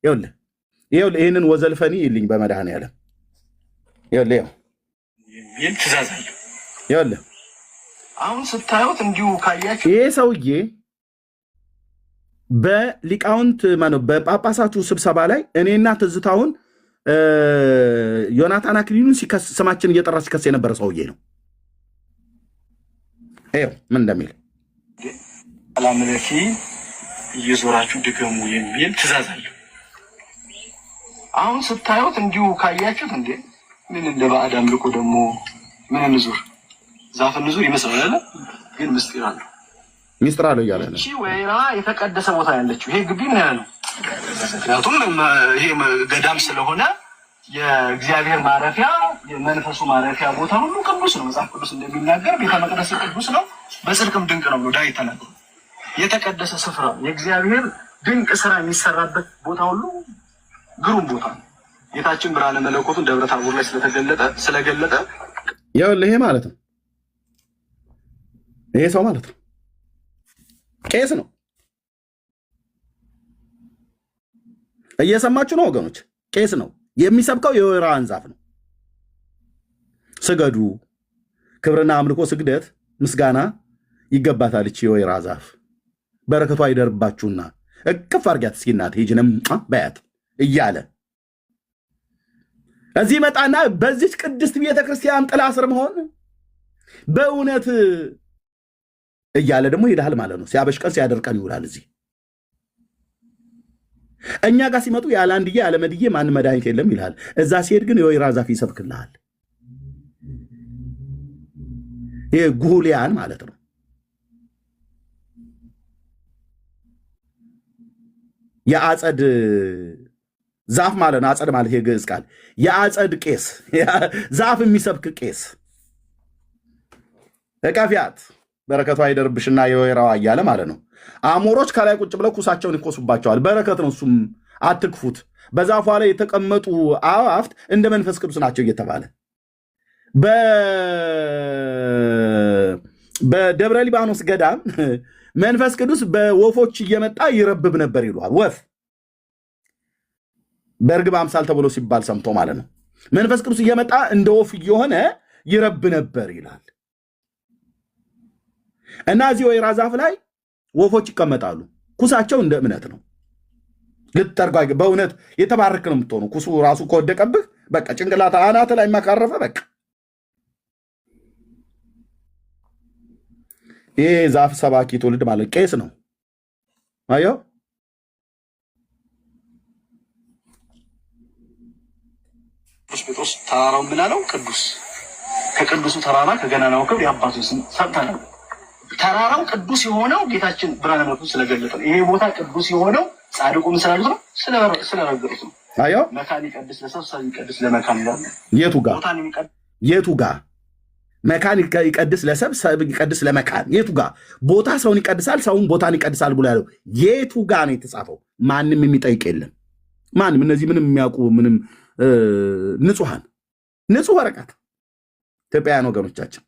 ይኸውልህ ይሄንን ወዘልፈኒ ይልኝ በመድኃኔዓለም ይኸውልህ የሚል ትእዛዝ አለው። ይኸውልህ አሁን ስታዩት እንዲሁ ካያችሁ ይሄ ሰውዬ በሊቃውንት ማነው በጳጳሳቱ ስብሰባ ላይ እኔና ትዝታውን ዮናታን አክሊሉን ሲከስ ስማችን እየጠራ ሲከስ የነበረ ሰውዬ ነው። ይኸው ምን እንደሚል አላምለኪ እየዞራችሁ ድገሙ የሚል ትእዛዝ አለው። አሁን ስታዩት እንዲሁ ካያችሁት እንዴ ምን እንደ ባዕድ አምልኮ ደግሞ ምን እንዙር ዛፍ እንዙር ይመስላል፣ ግን ምስጢር አለው። ሚስጥር አለው እያለ ነው። እቺ ወይራ የተቀደሰ ቦታ ያለችው ይሄ ግቢ ምን ያለ ነው? ምክንያቱም ይሄ ገዳም ስለሆነ የእግዚአብሔር ማረፊያ የመንፈሱ ማረፊያ ቦታ ሁሉ ቅዱስ ነው። መጽሐፍ ቅዱስ እንደሚናገር ቤተ መቅደስ ቅዱስ ነው፣ በጽድቅም ድንቅ ነው ብሎ ዳዊት ተናግሯል። የተቀደሰ ስፍራ የእግዚአብሔር ድንቅ ስራ የሚሰራበት ቦታ ሁሉ ግሩም ቦታ ነው። ጌታችን ብርሃነ መለኮቱን ደብረ ታቦር ላይ ስለገለጠ ይኸውልህ ይሄ ማለት ነው። ይሄ ሰው ማለት ነው ቄስ ነው። እየሰማችሁ ነው ወገኖች? ቄስ ነው የሚሰብከው የወይራን ዛፍ ነው። ስገዱ፣ ክብርና አምልኮ፣ ስግደት፣ ምስጋና ይገባታል እቺ የወይራ ዛፍ በረከቷ ይደርባችሁና እቅፍ አርጊያት እስኪ እናት ሂጂንም በያት እያለ እዚህ መጣና በዚች ቅድስት ቤተክርስቲያን ጥላ ስር መሆን በእውነት እያለ ደግሞ ይሄዳል ማለት ነው። ሲያበሽቀን ሲያደርቀን ይውላል። እዚህ እኛ ጋር ሲመጡ ያለ አንድዬ ያለ መድዬ ማን መድኃኒት የለም ይልሃል። እዛ ሲሄድ ግን የወይራ ዛፍ ይሰብክልሃል። ይሄ ጉሁሊያን ማለት ነው። የአጸድ ዛፍ ማለት ነው። አጸድ ማለት የግዕዝ ቃል የአጸድ ቄስ፣ ዛፍ የሚሰብክ ቄስ እቀፊያት በረከቷ ይደርብሽና የወይራዋ እያለ ማለት ነው። አሞሮች ከላይ ቁጭ ብለው ኩሳቸውን ይኮሱባቸዋል። በረከት ነው እሱም አትክፉት። በዛፏ ላይ የተቀመጡ አዋፍት እንደ መንፈስ ቅዱስ ናቸው እየተባለ በደብረ ሊባኖስ ገዳም መንፈስ ቅዱስ በወፎች እየመጣ ይረብብ ነበር ይሏል። ወፍ በእርግብ አምሳል ተብሎ ሲባል ሰምቶ ማለት ነው። መንፈስ ቅዱስ እየመጣ እንደ ወፍ እየሆነ ይረብ ነበር ይላል። እና እዚህ ወይራ ዛፍ ላይ ወፎች ይቀመጣሉ። ኩሳቸው እንደ እምነት ነው። ልትጠርጓ በእውነት የተባረክ ነው የምትሆኑ። ኩሱ ራሱ ከወደቀብህ በቃ ጭንቅላት አናት ላይ ማካረፈ በቃ ይሄ ዛፍ ሰባኪ ትውልድ ማለት ቄስ ነው። አየው ጴጥሮስ ተራራው ምን አለው? ቅዱስ ከቅዱሱ ተራራ ከገናናው ክብር የአባቱን ስም ሰጥተናል። ተራራው ቅዱስ የሆነው ጌታችን ብርሃነ መለኮቱን ስለገለጠ ነው። ይሄ ቦታ ቅዱስ የሆነው ጻድቁም ስላሉት ነው፣ ስለረገጡት ነው። አየው መካን ይቀድስ ለሰው ሰው ይቀድስ ለመካን ይላል። የቱ ጋር መካን ይቀድስ ለሰብ ሰብ ይቀድስ ለመካን የቱ ጋር ቦታ ሰውን ይቀድሳል ሰውን ቦታን ይቀድሳል ብሎ ያለው የቱ ጋር ነው የተጻፈው? ማንም የሚጠይቅ የለም። ማንም እነዚህ ምንም የሚያውቁ ምንም ንጹህ ወረቀት ኢትዮጵያውያን ወገኖቻችን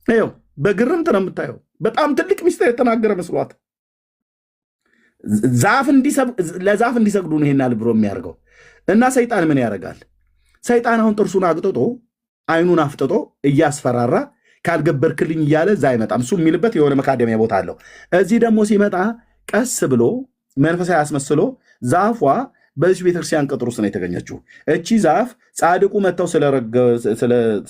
ይኸው በግርምት ነው የምታየው። በጣም ትልቅ ሚስጥር የተናገረ መስሏት ለዛፍ እንዲሰግዱ ነው ይሄን አልብሮ የሚያደርገው። እና ሰይጣን ምን ያደርጋል? ሰይጣን አሁን ጥርሱን አግጥጦ አይኑን አፍጥጦ እያስፈራራ ካልገበርክልኝ እያለ እዛ አይመጣም። እሱ የሚልበት የሆነ መካደሚያ ቦታ አለው። እዚህ ደግሞ ሲመጣ ቀስ ብሎ መንፈሳዊ አስመስሎ ዛፏ በዚህ ቤተክርስቲያን ቅጥር ውስጥ ነው የተገኘችው። እቺ ዛፍ ጻድቁ መጥተው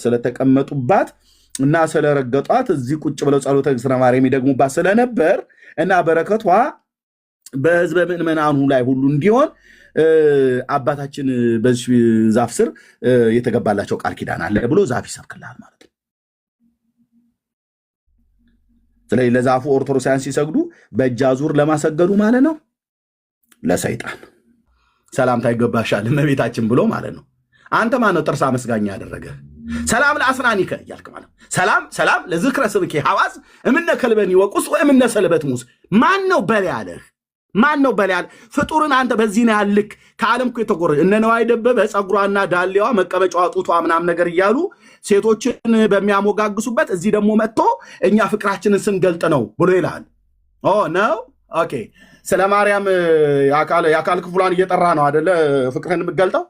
ስለተቀመጡባት እና ስለረገጧት እዚህ ቁጭ ብለው ጸሎተ እግዝእትነ ማርያም ይደግሙባት ስለነበር እና በረከቷ በህዝበ ምዕመናኑ ላይ ሁሉ እንዲሆን አባታችን በዚህ ዛፍ ስር የተገባላቸው ቃል ኪዳን አለ ብሎ ዛፍ ይሰብክልሃል ማለት ነው። ስለዚህ ለዛፉ ኦርቶዶክሳውያን ሲሰግዱ በእጅ አዙር ለማሰገዱ ማለት ነው ለሰይጣን ሰላምታ ይገባሻል እመቤታችን ብሎ ማለት ነው። አንተ ማን ነው ጥርስ አመስጋኛ ያደረገ? ሰላም ለአስናኒከ እያልክ ማለት ነው። ሰላም ለዝክረ ስብኬ ሐዋዝ እምነ ከልበኒ ወቁስ ወእምነ ሰለበት ሙስ። ማን ነው በል ያለህ? ማን ነው በል ያለህ? ፍጡርን አንተ በዚህ ነው ያልክ ከዓለም እኮ የተጎረ እነ ነዋይ ደበበ ፀጉሯና ዳሌዋ መቀመጫዋ ጡቷ ምናምን ነገር እያሉ ሴቶችን በሚያሞጋግሱበት እዚህ ደግሞ መጥቶ እኛ ፍቅራችንን ስንገልጥ ነው ብሎ ይላል። ኦ ነው ኦኬ። ስለ ማርያም የአካል ክፍሏን እየጠራ ነው አይደለ ፍቅርህን የምትገልጠው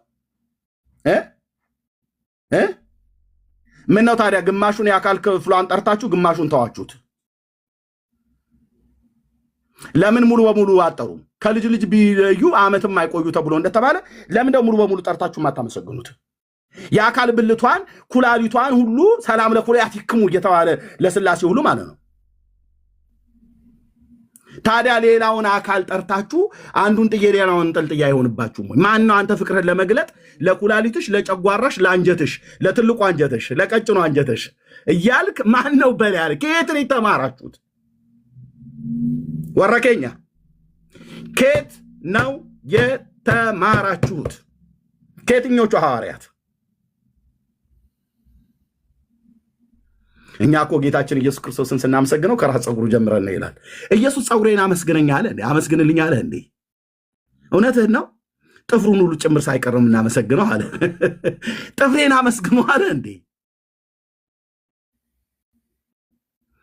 ምን ነው ታዲያ ግማሹን የአካል ክፍሏን ጠርታችሁ ግማሹን ተዋችሁት ለምን ሙሉ በሙሉ አጠሩ ከልጅ ልጅ ቢለዩ ዓመትም አይቆዩ ተብሎ እንደተባለ ለምን ደግሞ ሙሉ በሙሉ ጠርታችሁ ማታመሰግኑት የአካል ብልቷን ኩላሊቷን ሁሉ ሰላም ለኩላሊት ይክሙ እየተባለ ለስላሴ ሁሉ ማለት ነው ታዲያ ሌላውን አካል ጠርታችሁ አንዱን ጥየሌናውን እንጥልጥያ ይሆንባችሁ ማን ነው አንተ ፍቅርህን ለመግለጥ ለኩላሊትሽ ለጨጓራሽ ለአንጀትሽ ለትልቁ አንጀትሽ ለቀጭኑ አንጀትሽ እያልክ ማን ነው በል ያለ ከየት ነው የተማራችሁት ወረከኛ ከየት ነው የተማራችሁት ከየትኞቹ ሐዋርያት እኛ እኮ ጌታችን ኢየሱስ ክርስቶስን ስናመሰግነው ከራስ ፀጉሩ ጀምረን ነው ይላል ኢየሱስ ፀጉሬን አመስግነኝ አለ እንዴ አመስግንልኝ አለ እንዴ እውነትህን ነው ጥፍሩን ሁሉ ጭምር ሳይቀርም እናመሰግነው አለ ጥፍሬን አመስግነው አለ እንዴ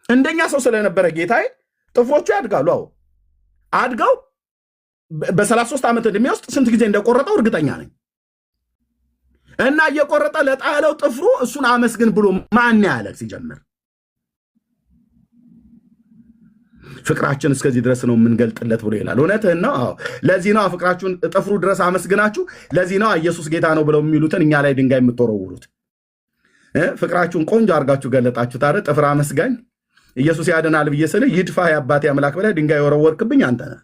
እንደኛ ሰው ስለነበረ ጌታዬ ጥፍሮቹ ያድጋሉ አዎ አድገው በ33 ዓመት ዕድሜ ውስጥ ስንት ጊዜ እንደቆረጠው እርግጠኛ ነኝ እና እየቆረጠ ለጣለው ጥፍሩ እሱን አመስግን ብሎ ማን ያለ ሲጀምር ፍቅራችን እስከዚህ ድረስ ነው የምንገልጥለት ብሎ ይላል እውነትህን ነው አዎ ለዚህ ነው ፍቅራችሁን ጥፍሩ ድረስ አመስግናችሁ ለዚህ ነው ኢየሱስ ጌታ ነው ብለው የሚሉትን እኛ ላይ ድንጋይ የምትወረውሩት ፍቅራችሁን ቆንጆ አድርጋችሁ ገለጣችሁ ታዲያ ጥፍር አመስጋኝ ኢየሱስ ያድናል ብዬ ስለ ይድፋ የአባቴ አምላክ ብለህ ድንጋይ ወረወርክብኝ አንተ ነህ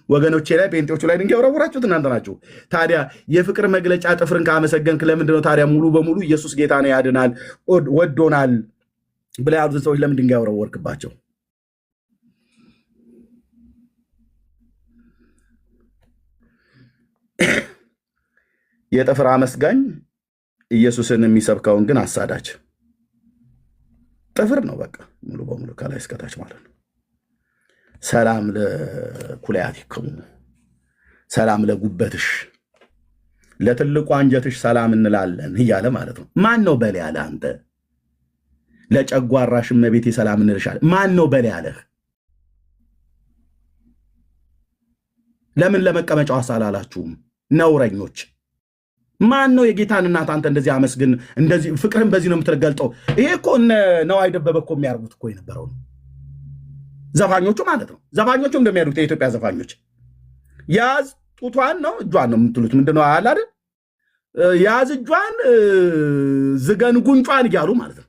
ወገኖቼ ላይ ጴንጤዎቹ ላይ ድንጋይ ወረወራችሁት እናንተ ናችሁ ታዲያ የፍቅር መግለጫ ጥፍርን ካመሰገንክ ለምንድን ነው ታዲያ ሙሉ በሙሉ ኢየሱስ ጌታ ነው ያድናል ወዶናል ብለህ ያሉትን ሰዎች ለምን ድንጋይ ወረወርክባቸው የጥፍር አመስጋኝ ኢየሱስን የሚሰብከውን ግን አሳዳች ጥፍር ነው በቃ ሙሉ በሙሉ ከላይ እስከታች ማለት ነው ሰላም ለኩላሊትክሙ ሰላም ለጉበትሽ ለትልቁ አንጀትሽ ሰላም እንላለን እያለ ማለት ነው ማን ነው በል ያለ አንተ ለጨጓራሽ እመቤቴ ሰላም እንልሻለን ማን ነው በል ያለህ ለምን ለመቀመጫው አሳላላችሁም ነውረኞች ማን ነው የጌታን እናት አንተ እንደዚህ አመስግን እንደዚህ ፍቅርን በዚህ ነው የምትገልጠው ይሄ እኮ ነው አይደበበ እኮ የሚያርጉት እኮ የነበረው ዘፋኞቹ ማለት ነው ዘፋኞቹ እንደሚያሉት የኢትዮጵያ ዘፋኞች ያዝ ጡቷን ነው እጇን ነው የምትሉት ምንድነው አለ አይደል ያዝ እጇን ዝገን ጉንጯን እያሉ ማለት ነው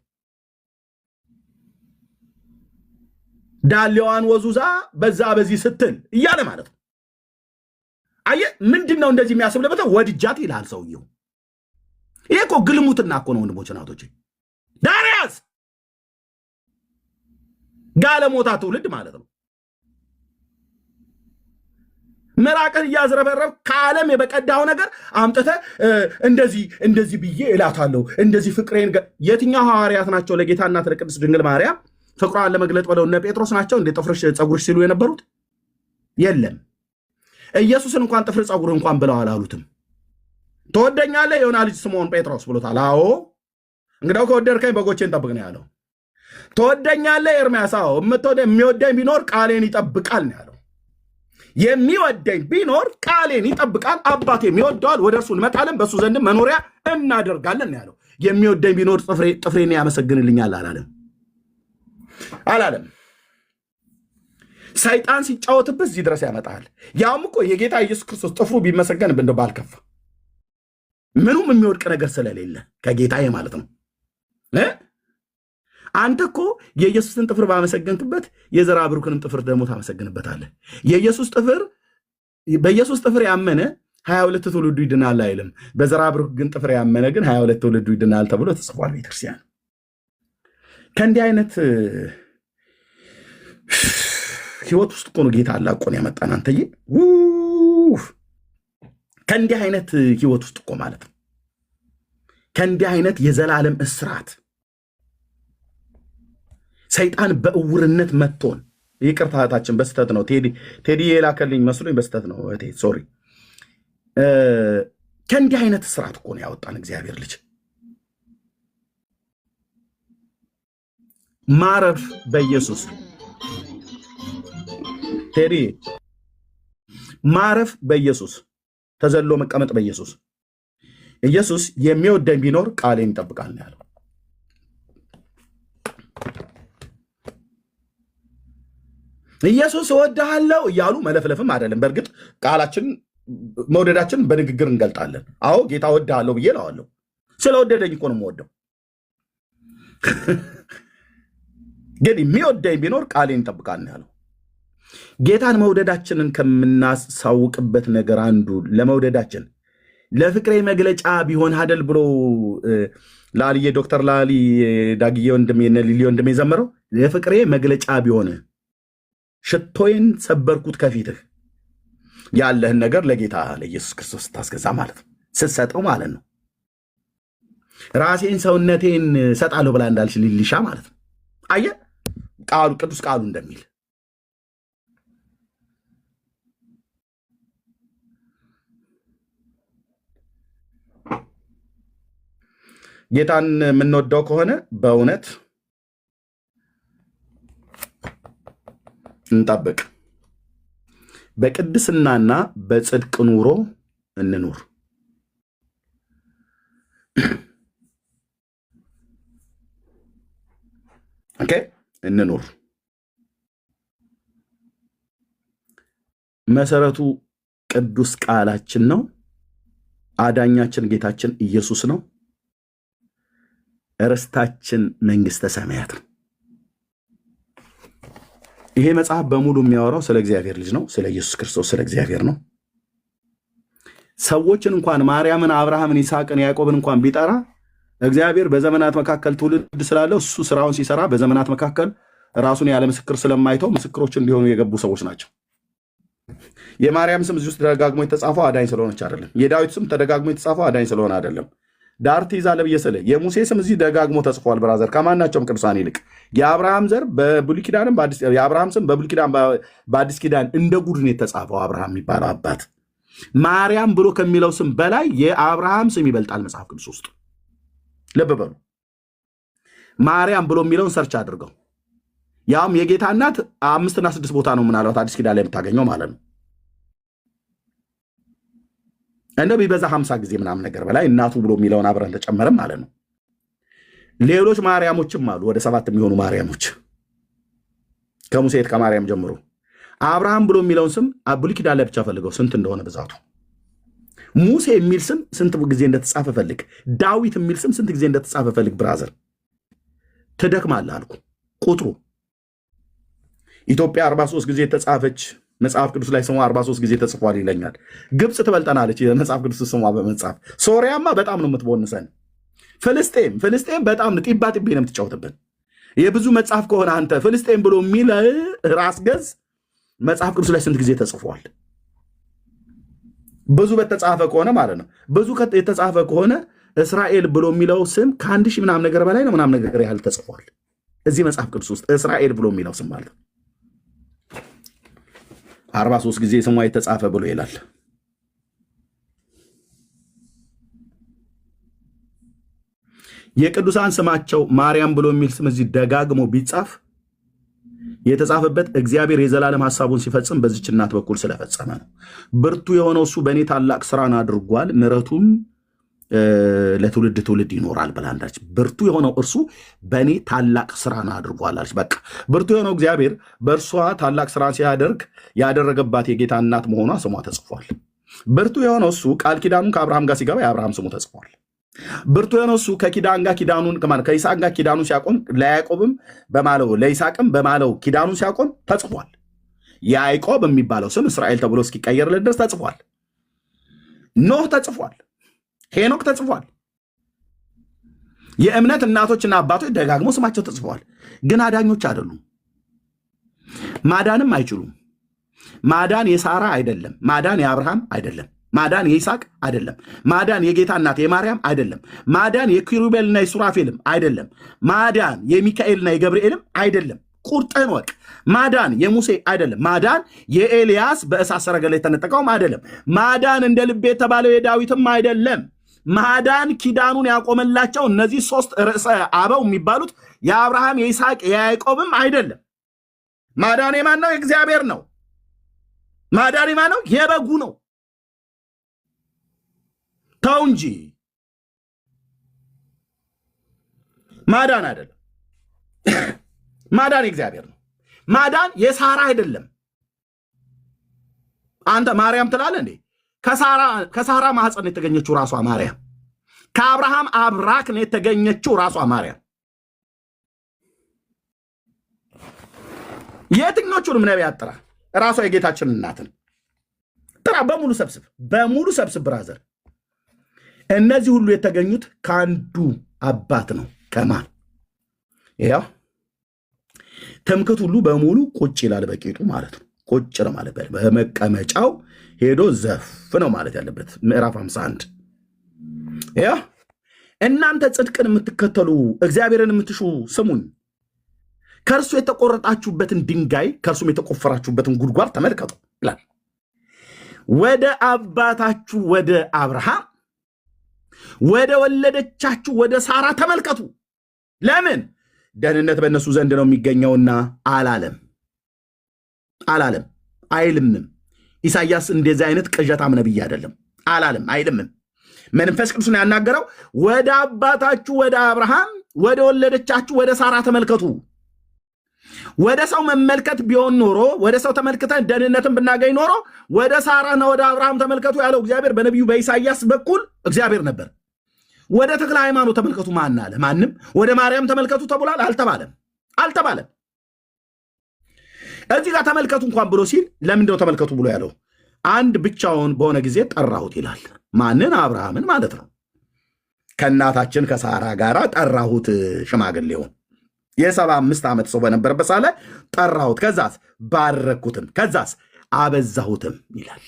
ዳሌዋን ወዙዛ በዛ በዚህ ስትል እያለ ማለት ነው አየ ምንድነው እንደዚህ የሚያስብለበት ወድጃት ይላል ሰውየው ይሄ እኮ ግልሙትና እኮ ነው ወንድሞች እናቶች ዳሪያስ ጋለሞታ ትውልድ ማለት ነው መራቀን ያዝረበረብ ከዓለም የበቀዳው ነገር አምጥተ እንደዚህ ብዬ እላታለሁ እንደዚህ ፍቅሬን የትኛው ሐዋርያት ናቸው ለጌታ እናት ለቅድስት ድንግል ማርያም ፍቅሯን ለመግለጥ ብለው እነ ጴጥሮስ ናቸው እንደ ጥፍርሽ ፀጉርሽ ሲሉ የነበሩት የለም ኢየሱስን እንኳን ጥፍር ፀጉር እንኳን ብለው አላሉትም ተወደኛለህ የሆነ ልጅ ስምዖን ጴጥሮስ ብሎታል አዎ እንግዲያው ከወደድከኝ በጎቼን ጠብቅ ነው ያለው ተወደኛለህ ኤርምያስ አዎ የሚወደኝ ቢኖር ቃሌን ይጠብቃል ነው ያለው የሚወደኝ ቢኖር ቃሌን ይጠብቃል አባቴም ይወደዋል ወደ እርሱ እንመጣለን በእሱ ዘንድ መኖሪያ እናደርጋለን ነው ያለው የሚወደኝ ቢኖር ጥፍሬን ያመሰግንልኛል አላለም ሰይጣን ሲጫወትበት እዚህ ድረስ ያመጣል ያውም እኮ የጌታ ኢየሱስ ክርስቶስ ጥፍሩ ቢመሰገን እንደው ባልከፋ ምኑም የሚወድቅ ነገር ስለሌለ ከጌታዬ ማለት ነው አንተ እኮ የኢየሱስን ጥፍር ባመሰገንክበት የዘራ ብሩክንም ጥፍር ደግሞ ታመሰግንበታለህ በኢየሱስ ጥፍር ያመነ 22 ትውልዱ ይድናል አይልም በዘራ ብሩክ ግን ጥፍር ያመነ ግን 22 ትውልዱ ይድናል ተብሎ ተጽፏል ቤተክርስቲያን ከእንዲህ አይነት ህይወት ውስጥ እኮ ነው ጌታ አላቆን ያመጣን አንተዬ ከእንዲህ አይነት ህይወት ውስጥ እኮ ማለት ነው ከእንዲህ አይነት የዘላለም እስራት ሰይጣን በእውርነት መጥቶን ይቅርታታችን በስተት ነው ቴዲ የላከልኝ መስሎኝ በስተት ነው ሶሪ ከእንዲህ አይነት እስራት እኮ ነው ያወጣን እግዚአብሔር ልጅ ማረፍ በኢየሱስ ቴዲ ማረፍ በኢየሱስ ተዘሎ መቀመጥ በኢየሱስ ኢየሱስ የሚወደኝ ቢኖር ቃሌን ይጠብቃል ነው ያለው። ኢየሱስ እወድሃለሁ እያሉ መለፍለፍም አይደለም። በእርግጥ ቃላችን መውደዳችን በንግግር እንገልጣለን። አዎ ጌታ እወድሃለሁ ብዬ እለዋለሁ። ስለወደደኝ እኮ ነው የምወደው። ግን የሚወደኝ ቢኖር ቃሌን ይጠብቃል ነው ያለው። ጌታን መውደዳችንን ከምናሳውቅበት ነገር አንዱ ለመውደዳችን ለፍቅሬ መግለጫ ቢሆን አደል ብሎ ላልዬ ዶክተር ላሊ ዳግዬ ወንድሜ ሊሊ ወንድሜ ዘመረው። ለፍቅሬ መግለጫ ቢሆን ሽቶዬን ሰበርኩት ከፊትህ ያለህን ነገር ለጌታ ለኢየሱስ ክርስቶስ ታስገዛ ማለት ነው። ስትሰጠው ማለት ነው። ራሴን ሰውነቴን ሰጣለሁ ብላ እንዳልሽ ሊልሻ ማለት ነው። አየህ ቃሉ ቅዱስ ቃሉ እንደሚል ጌታን የምንወደው ከሆነ በእውነት እንጠብቅ። በቅድስናና በጽድቅ ኑሮ እንኑር። ኦኬ እንኑር። መሰረቱ ቅዱስ ቃላችን ነው። አዳኛችን ጌታችን ኢየሱስ ነው። ርስታችን መንግስተ ሰማያት ነው። ይሄ መጽሐፍ በሙሉ የሚያወራው ስለ እግዚአብሔር ልጅ ነው፣ ስለ ኢየሱስ ክርስቶስ፣ ስለ እግዚአብሔር ነው። ሰዎችን እንኳን ማርያምን፣ አብርሃምን፣ ይስሐቅን፣ ያዕቆብን እንኳን ቢጠራ እግዚአብሔር በዘመናት መካከል ትውልድ ስላለው እሱ ስራውን ሲሰራ በዘመናት መካከል ራሱን ያለ ምስክር ስለማይተው ምስክሮች እንዲሆኑ የገቡ ሰዎች ናቸው። የማርያም ስም እዚህ ውስጥ ተደጋግሞ የተጻፈው አዳኝ ስለሆነች አይደለም። የዳዊት ስም ተደጋግሞ የተጻፈው አዳኝ ስለሆነ አይደለም። ዳር ትይዛለህ ብዬ ስልህ የሙሴ ስም እዚህ ደጋግሞ ተጽፏል። ብራዘር ከማናቸውም ቅዱሳን ይልቅ የአብርሃም ዘር በብሉይ ኪዳንም የአብርሃም ስም በብሉይ ኪዳን በአዲስ ኪዳን እንደ ጉድ ነው የተጻፈው። አብርሃም የሚባለው አባት ማርያም ብሎ ከሚለው ስም በላይ የአብርሃም ስም ይበልጣል መጽሐፍ ቅዱስ ውስጥ። ልብ በሉ። ማርያም ብሎ የሚለውን ሰርች አድርገው። ያውም የጌታ እናት 5 እና 6 ቦታ ነው ምናልባት አዲስ ኪዳን ላይ የምታገኘው ማለት ነው። እንደው ቢበዛ 50 ጊዜ ምናምን ነገር በላይ እናቱ ብሎ የሚለውን አብረን ተጨመረም ማለት ነው። ሌሎች ማርያሞችም አሉ፣ ወደ 7 የሚሆኑ ማርያሞች ከሙሴት ከማርያም ጀምሮ። አብርሃም ብሎ የሚለውን ስም ብሉይ ኪዳን ላይ ብቻ ፈልገው ስንት እንደሆነ ብዛቱ። ሙሴ የሚል ስም ስንት ጊዜ እንደተጻፈ ፈልግ። ዳዊት የሚል ስም ስንት ጊዜ እንደተጻፈ ፈልግ። ብራዘር ትደክማለህ አልኩ። ቁጥሩ ኢትዮጵያ 43 ጊዜ የተጻፈች መጽሐፍ ቅዱስ ላይ ስሟ 43 ጊዜ ተጽፏል ይለኛል። ግብፅ ትበልጠናለች የመጽሐፍ ቅዱስ ስሟ በመጽሐፍ። ሶሪያማ በጣም ነው የምትቦንሰን። ፍልስጤም በጣም ጢባ ጢቤ ነው የምትጫወትብን። የብዙ መጽሐፍ ከሆነ አንተ ፍልስጤም ብሎ የሚል ራስ ገዝ መጽሐፍ ቅዱስ ላይ ስንት ጊዜ ተጽፏል? ብዙ በተጻፈ ከሆነ ማለት ነው። ብዙ የተጻፈ ከሆነ እስራኤል ብሎ የሚለው ስም ከ1000 ምናምን ነገር በላይ ነው ምናምን ነገር ያህል ተጽፏል እዚህ መጽሐፍ ቅዱስ ውስጥ እስራኤል ብሎ የሚለው ስም ማለት ነው። 43 ጊዜ ስሟ የተጻፈ ብሎ ይላል። የቅዱሳን ስማቸው ማርያም ብሎ የሚል ስም እዚህ ደጋግሞ ቢጻፍ የተጻፈበት እግዚአብሔር የዘላለም ሐሳቡን ሲፈጽም በዚች እናት በኩል ስለፈጸመ ነው። ብርቱ የሆነው እሱ በእኔ ታላቅ ስራን አድርጓል፣ ምሕረቱም ለትውልድ ትውልድ ይኖራል ብላለች። ብርቱ የሆነው እርሱ በእኔ ታላቅ ስራን አድርጓል አለች። በቃ ብርቱ የሆነው እግዚአብሔር በእርሷ ታላቅ ስራን ሲያደርግ ያደረገባት የጌታ እናት መሆኗ ስሟ ተጽፏል። ብርቱ የሆነው እሱ ቃል ኪዳኑን ከአብርሃም ጋር ሲገባ የአብርሃም ስሙ ተጽፏል። ብርቱ የሆነው እሱ ከኪዳን ጋር ኪዳኑን ከይስሐቅ ጋር ኪዳኑን ሲያቆም ለያዕቆብም በማለው ለይስሐቅም በማለው ኪዳኑን ሲያቆም ተጽፏል። ያዕቆብ የሚባለው ስም እስራኤል ተብሎ እስኪቀየርለት ድረስ ተጽፏል። ኖህ ተጽፏል። ሄኖክ ተጽፏል። የእምነት እናቶችና አባቶች ደጋግሞ ስማቸው ተጽፏል። ግን አዳኞች አይደሉም። ማዳንም አይችሉም። ማዳን የሳራ አይደለም። ማዳን የአብርሃም አይደለም። ማዳን የይስሐቅ አይደለም። ማዳን የጌታ እናት የማርያም አይደለም። ማዳን የኪሩቤልና የሱራፌልም አይደለም። ማዳን የሚካኤልና የገብርኤልም አይደለም። ቁርጥህን ወቅ። ማዳን የሙሴ አይደለም። ማዳን የኤልያስ በእሳት ሰረገላ የተነጠቀውም አይደለም። ማዳን እንደ ልቤ የተባለው የዳዊትም አይደለም። ማዳን ኪዳኑን ያቆመላቸው እነዚህ 3 ርዕሰ አበው የሚባሉት የአብርሃም የይስሐቅ የያዕቆብም አይደለም። ማዳን የማን ነው? የእግዚአብሔር ነው። ማዳን ማነው? የበጉ ነው። ተው እንጂ ማዳን አይደለም። ማዳን እግዚአብሔር ነው። ማዳን የሳራ አይደለም። አንተ ማርያም ትላለህ እንዴ? ከሳራ ማህፀን የተገኘችው ራሷ ማርያም፣ ከአብርሃም አብራክ ነው የተገኘችው ራሷ ማርያም። የትኞቹንም ነቢያት ጥራ፣ ራሷ የጌታችን እናትን ጥራ። በሙሉ ሰብስብ ብራዘር። እነዚህ ሁሉ የተገኙት ከአንዱ አባት ነው። ከማን? ያው ትምክህት ሁሉ በሙሉ ቁጭ ይላል በቂጡ ማለት ነው። ቁጭ ነው ማለት በመቀመጫው ሄዶ ዘፍ ነው ማለት ያለበት። ምዕራፍ 51 ያው እናንተ ጽድቅን የምትከተሉ እግዚአብሔርን የምትሹ ስሙኝ፣ ከእርሱ የተቆረጣችሁበትን ድንጋይ ከእርሱም የተቆፈራችሁበትን ጉድጓድ ተመልከቱ ይላል። ወደ አባታችሁ ወደ አብርሃም ወደ ወለደቻችሁ ወደ ሳራ ተመልከቱ። ለምን? ደህንነት በእነሱ ዘንድ ነው የሚገኘውና አላለም አይልምም። ኢሳይያስ እንደዚህ አይነት ቅዠታም ነብይ አይደለም። አላለም አይልምም። መንፈስ ቅዱስን ያናገረው ወደ አባታችሁ ወደ አብርሃም ወደ ወለደቻችሁ ወደ ሳራ ተመልከቱ። ወደ ሰው መመልከት ቢሆን ኖሮ ወደ ሰው ተመልክተን ደህንነትን ብናገኝ ኖሮ ወደ ሳራና ወደ አብርሃም ተመልከቱ ያለው እግዚአብሔር በነቢዩ በኢሳይያስ በኩል እግዚአብሔር ነበር። ወደ ተክለ ሃይማኖት ተመልከቱ ማን አለ? ማንም። ወደ ማርያም ተመልከቱ ተብሏል? አልተባለም። እዚህ ጋር ተመልከቱ እንኳን ብሎ ሲል ለምንድነው ተመልከቱ ብሎ ያለው? አንድ ብቻውን በሆነ ጊዜ ጠራሁት ይላል። ማንን? አብርሃምን ማለት ነው። ከእናታችን ከሳራ ጋር ጠራሁት ሽማግሌውን። የ75 ዓመት ሰው በነበረበት ሳለ ጠራሁት፣ ከዛስ ባረኩትም፣ ከዛስ አበዛሁትም ይላል።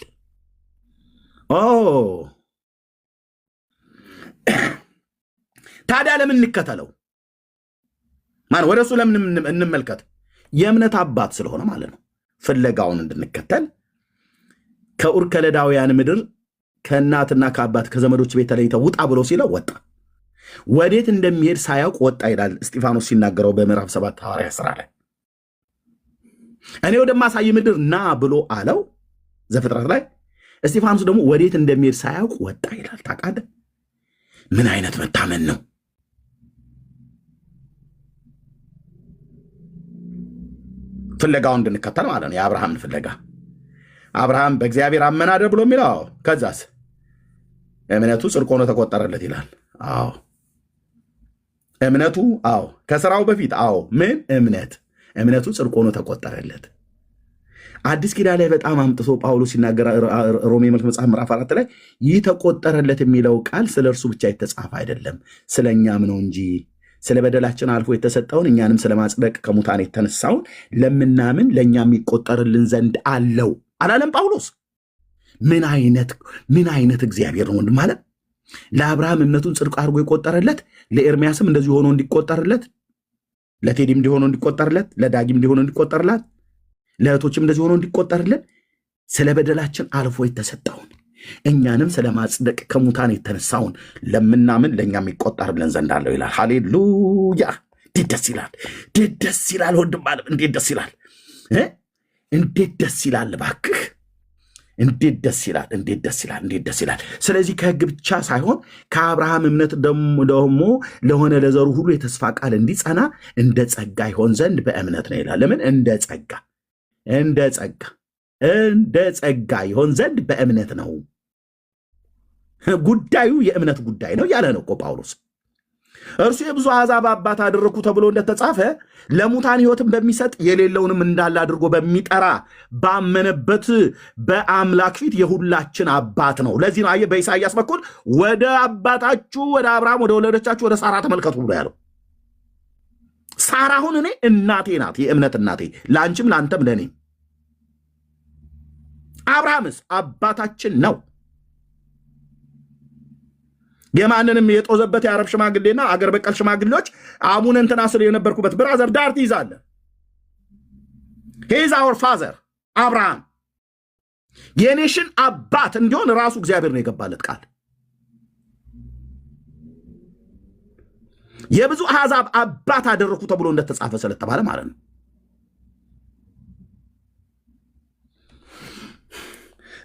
ታዲያ ለምን እንከተለው? ወደ እሱ ለምን እንመልከት? የእምነት አባት ስለሆነ ማለት ነው። ፍለጋውን እንድንከተል ከኡር ከለዳውያን ምድር ከእናትና ከአባት ከዘመዶች ቤት ተለይተው ውጣ ብሎ ሲለው ወጣ። ወዴት እንደሚሄድ ሳያውቅ ወጣ ይላል እስጢፋኖስ ሲናገረው በምዕራፍ 7 ሐዋርያት ሥራ ላይ። እኔ ወደማሳይ ምድር ና ብሎ አለው ዘፍጥረት ላይ። እስጢፋኖስ ደግሞ ወዴት እንደሚሄድ ሳያውቅ ወጣ ይላል። ታውቃለህ? ምን አይነት መታመን ነው! ፍለጋውን እንድንከተል ማለት ነው። የአብርሃምን ፍለጋ አብርሃም በእግዚአብሔር አመናደ ብሎ የሚለው ከዛስ እምነቱ ጽድቅ ሆኖ ተቆጠረለት ይላል። እምነቱ ከስራው በፊት ምን እምነቱ ጽድቅ ሆኖ ተቆጠረለት። አዲስ ኪዳን ላይ በጣም አምጥቶ ጳውሎስ ሲናገር ሮሜ መልክ መጽሐፍ ምዕራፍ 4 ላይ ይህ ተቆጠረለት የሚለው ቃል ስለ እርሱ ብቻ የተጻፈ አይደለም፣ ስለ እኛም ነው እንጂ ስለ በደላችን አልፎ የተሰጠውን እኛንም ስለ ማጽደቅ ከሙታን የተነሳውን ለምናምን ለእኛ የሚቆጠርልን ዘንድ አለው አላለም ጳውሎስ? ምን አይነት እግዚአብሔር ነው ወንድም ማለት። ለአብርሃም እምነቱን ጽድቅ አድርጎ የቆጠረለት፣ ለኤርሚያስም እንደዚህ ሆኖ እንዲቆጠርለት፣ ለቴዲም እንዲሆነው እንዲቆጠርለት፣ ለዳጊም እንዲሆነው እንዲቆጠርላት፣ ለእህቶችም እንደዚህ ሆኖ እንዲቆጠርልን ስለ በደላችን አልፎ የተሰጠውን እኛንም ስለ ማጽደቅ ከሙታን የተነሳውን ለምናምን ለእኛ የሚቆጠርልን ዘንድ አለው ይላል። ሃሌሉያ! እንዴት ደስ ይላል! እንዴት ደስ ይላል! ወንድም አለም እንዴት ደስ ይላል! እንዴት ደስ ይላል! እባክህ እንዴት ደስ ይላል! እንዴት ደስ ይላል! እንዴት ደስ ይላል! ስለዚህ ከሕግ ብቻ ሳይሆን ከአብርሃም እምነት ደግሞ ለሆነ ለዘሩ ሁሉ የተስፋ ቃል እንዲጸና እንደ ጸጋ ይሆን ዘንድ በእምነት ነው ይላል። ለምን? እንደ ጸጋ ይሆን ዘንድ በእምነት ነው። ጉዳዩ የእምነት ጉዳይ ነው ያለ ነው እኮ ጳውሎስ። እርሱ የብዙ አሕዛብ አባት አደረግኩ ተብሎ እንደተጻፈ ለሙታን ሕይወትን በሚሰጥ የሌለውንም እንዳለ አድርጎ በሚጠራ ባመነበት በአምላክ ፊት የሁላችን አባት ነው። ለዚህ ነው አየህ በኢሳይያስ በኩል ወደ አባታችሁ ወደ አብርሃም ወደ ወለደቻችሁ ወደ ሳራ ተመልከቱ ብሎ ያለው። ሳራ አሁን እኔ እናቴ ናት፣ የእምነት እናቴ፣ ለአንቺም ለአንተም ለእኔም። አብርሃምስ አባታችን ነው። የማንንም የጦዘበት የአረብ ሽማግሌና አገር በቀል ሽማግሌዎች አቡነ እንትና ስለ የነበርኩበት ብራዘር ዳር ትይዛለህ። ሂዝ አወር ፋዘር አብርሃም የኔሽን አባት እንዲሆን ራሱ እግዚአብሔር ነው የገባለት ቃል። የብዙ አሕዛብ አባት አደረኩ ተብሎ እንደተጻፈ ስለተባለ ማለት ነው።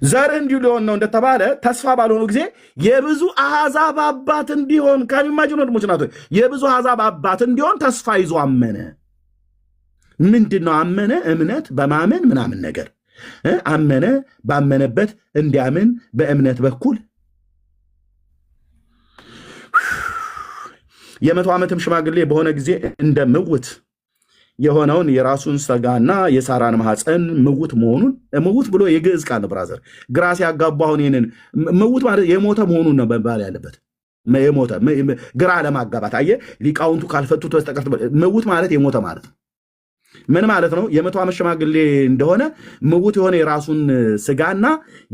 ዘርህ እንዲሁ ሊሆን ነው እንደተባለ ተስፋ ባልሆኑ ጊዜ የብዙ አሕዛብ አባት እንዲሆን ከሚማጅኑ ወንድሞች ናቶች የብዙ አሕዛብ አባት እንዲሆን ተስፋ ይዞ አመነ። ምንድን ነው አመነ? እምነት በማመን ምናምን ነገር አመነ። ባመነበት እንዲያምን በእምነት በኩል የ100 ዓመትም ሽማግሌ በሆነ ጊዜ እንደ ምውት የሆነውን የራሱን ሥጋና የሳራን ማኅፀን ምውት መሆኑን ምውት ብሎ የግዕዝ ቃል ነው። ብራዘር ግራ ሲያጋቡ አሁን ይህንን ምውት ማለት የሞተ መሆኑን ነው መባል ያለበት። የሞተ ግራ ለማጋባት አየህ፣ ሊቃውንቱ ካልፈቱት በስተቀር ምውት ማለት የሞተ ማለት ነው። ምን ማለት ነው? የ100 ዓመት ሽማግሌ እንደሆነ ምውት የሆነ የራሱን ሥጋና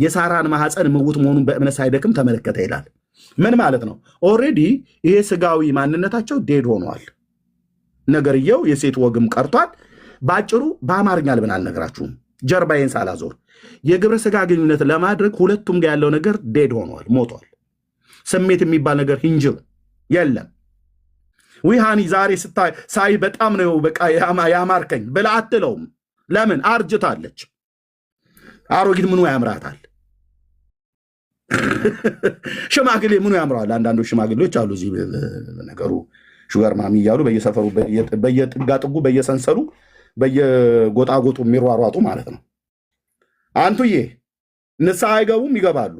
የሳራን ማኅፀን ምውት መሆኑን በእምነት ሳይደክም ተመለከተ ይላል። ምን ማለት ነው? ኦልሬዲ ይሄ ሥጋዊ ማንነታቸው ዴድ ሆኗል። ነገርየው የሴት ወግም ቀርቷል። በአጭሩ በአማርኛ ልብን አልነግራችሁም፣ ጀርባዬን ሳላዞር የግብረ ሥጋ ግንኙነት ለማድረግ ሁለቱም ጋር ያለው ነገር ዴድ ሆኗል፣ ሞቷል። ስሜት የሚባል ነገር ሂንጅሩ የለም። ዊሃኒ ዛሬ ሳይ በጣም ነው በቃ ያማርከኝ ብላ አትለውም። ለምን? አርጅታለች። አሮጊት ምኑ ያምራታል? ሽማግሌ ምኑ ያምረዋል? አንዳንዶች ሽማግሌዎች አሉ እዚህ ነገሩ ሹገር ማሚ እያሉ በየሰፈሩ በየጥጋጥጉ በየሰንሰሉ በየጎጣጎጡ የሚሯሯጡ ማለት ነው። አንቱዬ ንስሐ አይገቡም፣ ይገባሉ።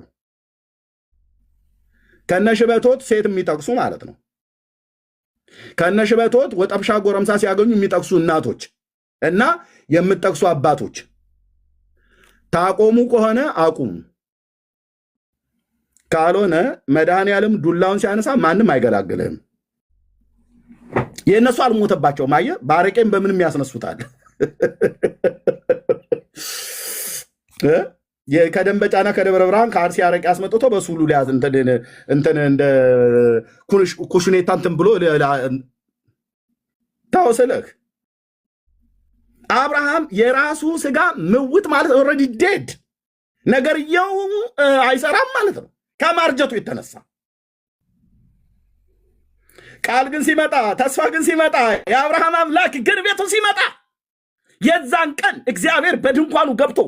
ከነሽበቶት ሴት የሚጠቅሱ ማለት ነው። ከነሽበቶት ወጠብሻ ጎረምሳ ሲያገኙ የሚጠቅሱ እናቶች እና የምጠቅሱ አባቶች ታቆሙ ከሆነ አቁሙ፣ ካልሆነ መድኃኔዓለም ዱላውን ሲያነሳ ማንም አይገላግልህም። የእነሱ አልሞተባቸውም። አየህ፣ ባረቄም በምንም ያስነሱታል። ከደንበጫና ከደብረ ብርሃን ከአርሲ አረቄ አስመጥቶ በሱሉ ሊያዝ እንትን እንደ ኩሽኔታ እንትን ብሎ ታወስልህ። አብርሃም የራሱ ሥጋ ምውት ማለት ኦልሬዲ ዴድ ነገርየው አይሰራም ማለት ነው ከማርጀቱ የተነሳ። ቃል ግን ሲመጣ፣ ተስፋ ግን ሲመጣ፣ የአብርሃም አምላክ ግን ቤቱ ሲመጣ የዛን ቀን እግዚአብሔር በድንኳኑ ገብቶ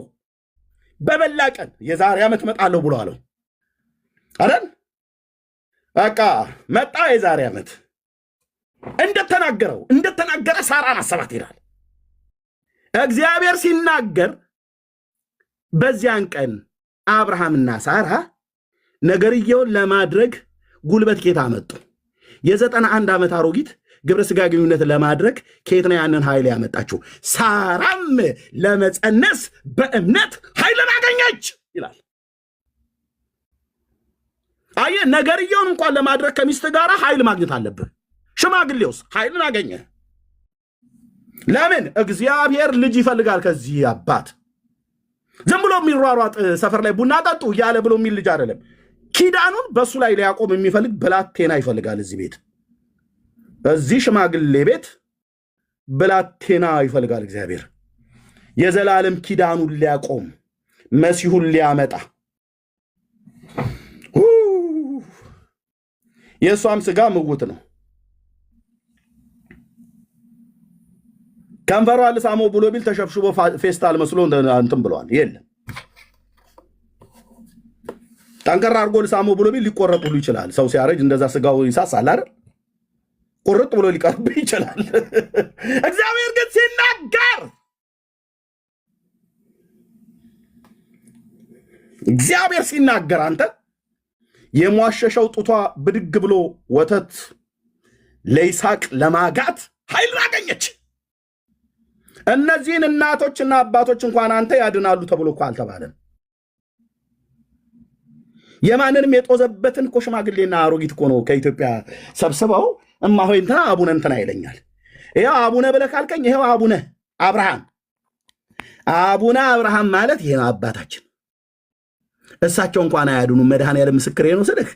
በበላ ቀን የዛሬ ዓመት መጣለሁ ብሎ አለው አይደል? በቃ መጣ። የዛሬ ዓመት እንደተናገረ ሳራን አሰባት ይላል። እግዚአብሔር ሲናገር በዚያን ቀን አብርሃምና ሳራ ነገርየውን ለማድረግ ጉልበት ኬታ መጡ። የ91 ዓመት አሮጊት ግብረ ሥጋ ግንኙነት ለማድረግ ከየት ነው ያንን ኃይል ያመጣችው? ሳራም ለመፀነስ በእምነት ኃይልን አገኘች ይላል። አየህ፣ ነገርየውን እንኳን ለማድረግ ከሚስት ጋር ኃይል ማግኘት አለብህ። ሽማግሌውስ ኃይልን አገኘ። ለምን? እግዚአብሔር ልጅ ይፈልጋል ከዚህ አባት። ዝም ብሎ የሚሯሯጥ ሰፈር ላይ ቡና ጠጡ እያለ ብሎ የሚል ልጅ አይደለም። ኪዳኑን በእሱ ላይ ሊያቆም የሚፈልግ ብላቴና ይፈልጋል። እዚህ ሽማግሌ ቤት ብላቴና ይፈልጋል እግዚአብሔር። የዘላለም ኪዳኑን ሊያቆም መሲሁን ሊያመጣ። የእሷም ሥጋ ምውት ነው። ከንፈሯ ልሳሞ ብሎ ቢል ተሸብሽቦ ፌስታል መስሎ እንትን ብለዋል። የለም ጠንከራ አድርጎ ልሳሞ ብሎ ቢል ሊቆረጥ ሁሉ ይችላል። ሰው ሲያረጅ እንደዛ ሥጋው ይሳሳል አይደል? ቁርጥ ብሎ ሊቀርብ ይችላል። እግዚአብሔር ግን ሲናገር አንተ የሟሸሸው ጡቷ ብድግ ብሎ ወተት ለይስሐቅ ለማጋት ኃይልን አገኘች። እነዚህን እናቶችና አባቶች እንኳን አንተ ያድናሉ ተብሎ እኮ አልተባለም። የማንንም የጦዘበትን እኮ ሽማግሌና አሮጊት እኮ ነው ከኢትዮጵያ ሰብስበው እማሆይ እንትና አቡነ እንትና ይለኛል። ይኸው አቡነ ብለህ ካልከኝ ይኸው አቡነ አብርሃም ማለት ይሄ አባታችን። እሳቸው እንኳን አያድኑም። መድኃኔዓለም ምስክሬ ነው ስልህ